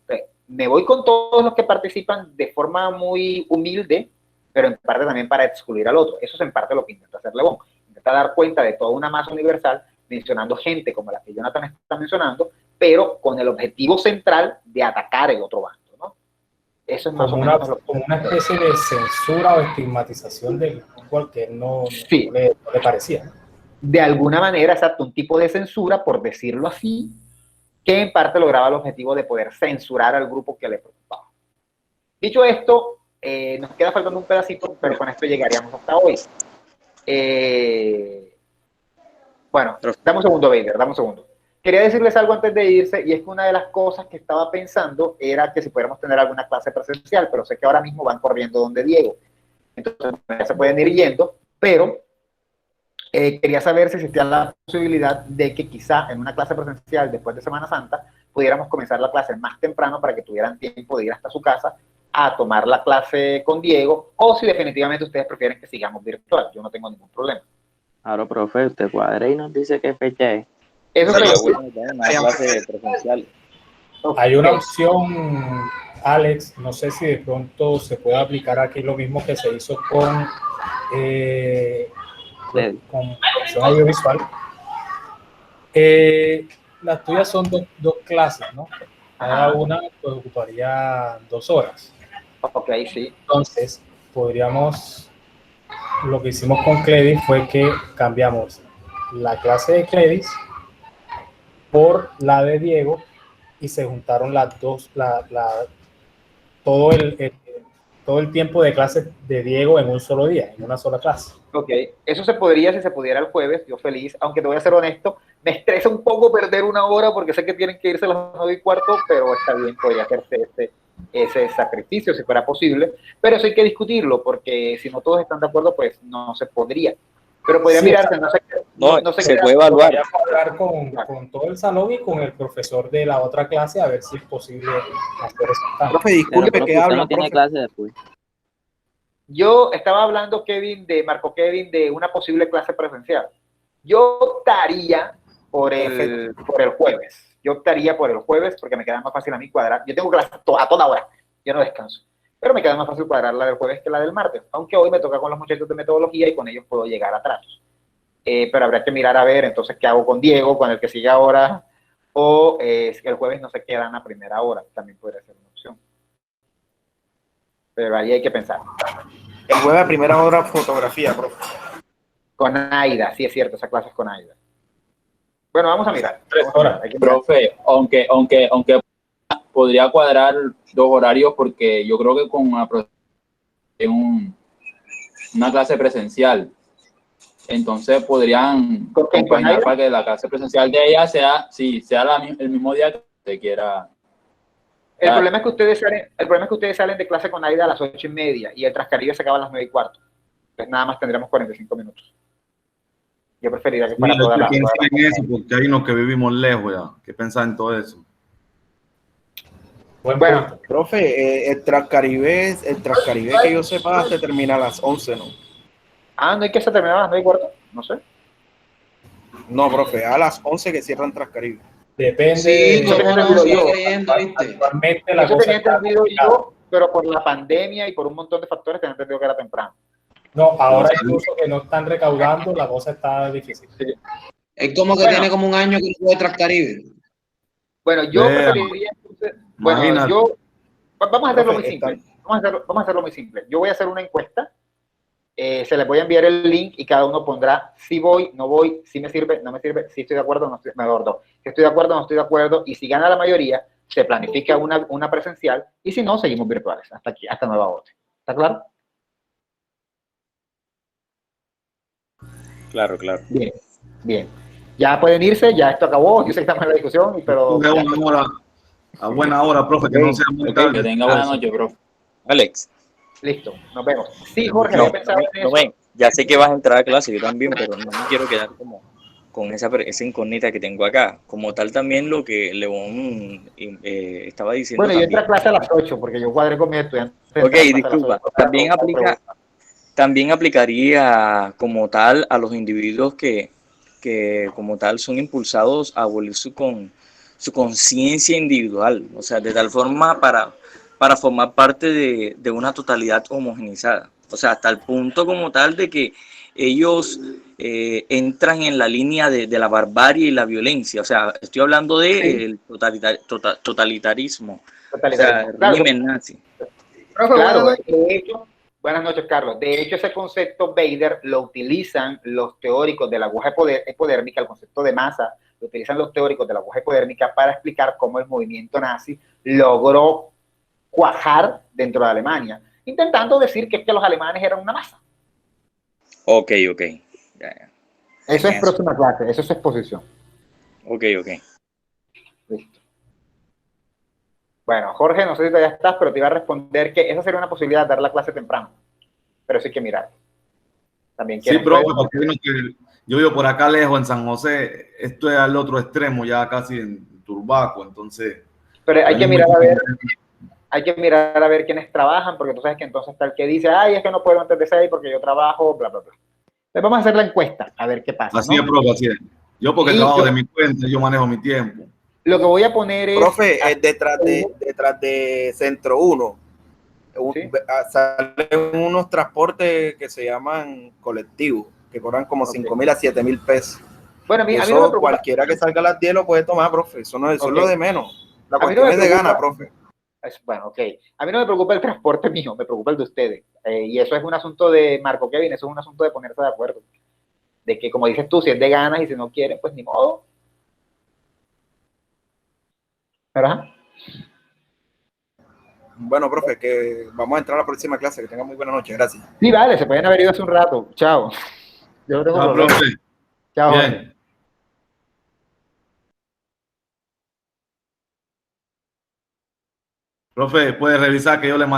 Me voy con todos los que participan de forma muy humilde, pero en parte también para excluir al otro. Eso es en parte lo que intenta hacer Le Bon. Intenta dar cuenta de toda una masa universal, mencionando gente como la que Jonathan está mencionando, pero con el objetivo central de atacar el otro bando, ¿no? Eso es más o menos como una especie de censura o estigmatización del fútbol que no le parecía. De alguna manera, exacto, un tipo de censura, por decirlo así, que en parte lograba el objetivo de poder censurar al grupo que le preocupaba. Dicho esto, nos queda faltando un pedacito, pero con esto llegaríamos hasta hoy. Bueno, dame un segundo, Bader, dame un segundo. Quería decirles algo antes de irse, y es que una de las cosas que estaba pensando era que si pudiéramos tener alguna clase presencial, pero sé que ahora mismo van corriendo donde Diego. Entonces, ya se pueden ir yendo, pero quería saber si existía la posibilidad de que quizá en una clase presencial después de Semana Santa pudiéramos comenzar la clase más temprano para que tuvieran tiempo de ir hasta su casa a tomar la clase con Diego, o si definitivamente ustedes prefieren que sigamos virtual. Yo no tengo ningún problema. Claro, profe, usted cuadra y nos dice qué fecha es. Eso sería una clase presencial. Hay una opción, Alex, no sé si de pronto se puede aplicar aquí lo mismo que se hizo con producción audiovisual. Las tuyas son dos clases, ¿no? Cada una pues, ocuparía 2 horas. Ok, sí. Entonces, lo que hicimos con Cledis fue que cambiamos la clase de Cledis por la de Diego y se juntaron las dos, todo el tiempo de clase de Diego en un solo día, en una sola clase. Ok, eso se podría si se pudiera el jueves, yo feliz, aunque te voy a ser honesto, me estresa un poco perder 1 hora porque sé que tienen que irse a las 9:15, pero está bien, podría hacerse ese sacrificio si fuera posible, pero eso hay que discutirlo, porque si no todos están de acuerdo, pues no se podría. Pero podría mirarse, no sé se qué puede evaluar. Voy a hablar con todo el salón y con el profesor de la otra clase a ver si es posible hacer eso. Profe, disculpe que habla, no tiene profe. clase después. Yo estaba hablando, Marco Kevin, de una posible clase presencial. Yo optaría por el jueves. Yo optaría por el jueves porque me queda más fácil a mí cuadrar. Yo tengo clase a toda hora, yo no descanso. Pero me queda más fácil cuadrar la del jueves que la del martes. Aunque hoy me toca con los muchachos de metodología y con ellos puedo llegar a tratos. Pero habría que mirar a ver entonces qué hago con Diego, con el que sigue ahora, o si el jueves no se quedan a primera hora. También podría ser una opción. Pero ahí hay que pensar. El jueves a primera hora fotografía, profe. Con Aida, sí es cierto, esa clase es con Aida. Bueno, vamos a mirar. 3 horas. Profe, aunque podría cuadrar 2 horarios porque yo creo que con una clase presencial, entonces podrían acompañar para que la clase presencial de ella sea el mismo día que se quiera. El problema es que ustedes salen de clase con Aida a las 8:30 y el Transcaribe se acaba a las 9:15. Entonces nada más tendremos 45 minutos. Yo preferiría que fuera toda la... en eso, porque hay unos que vivimos lejos ya, que pensar en todo eso. Bueno, profe, el Transcaribe que yo sepa se termina a las 11, ¿no? ¿No hay que se terminar a las 9:15? No sé. No, profe, a las 11 que cierran Transcaribe. Depende. Sí, actualmente la Eso cosa tenía está entendido complicada. yo, pero por la pandemia y por un montón de factores tenía entendido que era temprano. No, ahora incluso que no están recaudando, la cosa está difícil. Es como que tiene como un año que no puede Transcaribe. Bueno, yo preferiría entonces, vamos a hacerlo muy simple. Vamos a hacerlo muy simple. Yo voy a hacer una encuesta. Se les voy a enviar el link y cada uno pondrá si voy, no voy, si me sirve, no me sirve, si estoy de acuerdo, no estoy, si estoy de acuerdo, no estoy de acuerdo, y si gana la mayoría, se planifica una presencial, y si no, seguimos virtuales, hasta nueva orden. ¿Está claro? Claro. Bien. Ya pueden irse, ya esto acabó, yo sé que estamos en la discusión, pero... A buena hora, profe, que no sea muy tarde. Que tenga buena noche, profe. Alex. Listo, nos vemos. Sí, Jorge, había pensado en eso. Ya sé que vas a entrar a clase, yo también, pero no me quiero quedar como con esa incógnita que tengo acá. Como tal, también lo que León estaba diciendo. Bueno, yo entro a clase a las 8 porque yo cuadré con mi estudiante. Ok, disculpa. También aplicaría como tal a los individuos que como tal son impulsados a abolir su conciencia individual, o sea, de tal forma para formar parte de una totalidad homogenizada, o sea, hasta el punto como tal de que ellos entran en la línea de la barbarie y la violencia, o sea, estoy hablando del totalitarismo, o sea, el régimen nazi. Claro, de hecho, buenas noches, Carlos. De hecho, ese concepto Vader lo utilizan los teóricos de la aguja epidérmica, el concepto de masa, lo utilizan los teóricos de la aguja epidérmica para explicar cómo el movimiento nazi logró cuajar dentro de Alemania, intentando decir que es que los alemanes eran una masa. Ok. Ya. Eso es próxima clase, eso es exposición. Ok. Listo. Bueno, Jorge, no sé si todavía estás, pero te iba a responder que esa sería una posibilidad, dar la clase temprano, pero sí hay que mirar. También sí, profe, porque yo vivo por acá lejos en San José, esto es al otro extremo, ya casi en Turbaco, entonces... Pero hay que mirar a ver quiénes trabajan, porque tú sabes que entonces está el que dice, es que no puedo antes de 6 porque yo trabajo, bla, bla, bla. Entonces vamos a hacer la encuesta, a ver qué pasa. Así es, profe, así es. Yo porque trabajo de mi cuenta, yo manejo mi tiempo. Lo que voy a poner es... Profe, detrás de Centro 1, ¿sí? Salen unos transportes que se llaman colectivos, que cobran como 5.000 a 7.000 pesos. Bueno, a mí no me preocupa. Cualquiera que salga a las 10 lo puede tomar, profe. Eso es lo de menos. La cuestión es de gana, profe. Bueno, ok. A mí no me preocupa el transporte mío, me preocupa el de ustedes. Y eso es un asunto de Marco Kevin, eso es un asunto de ponerse de acuerdo. De que, como dices tú, si es de ganas y si no quieren, pues ni modo. ¿Verdad? Bueno, profe, que vamos a entrar a la próxima clase. Que tenga muy buena noche. Gracias. Sí, vale, se pueden haber ido hace un rato. Chao. Yo tengo problemas. Profe. Chao. Bien. Profe, puede revisar que yo le mandé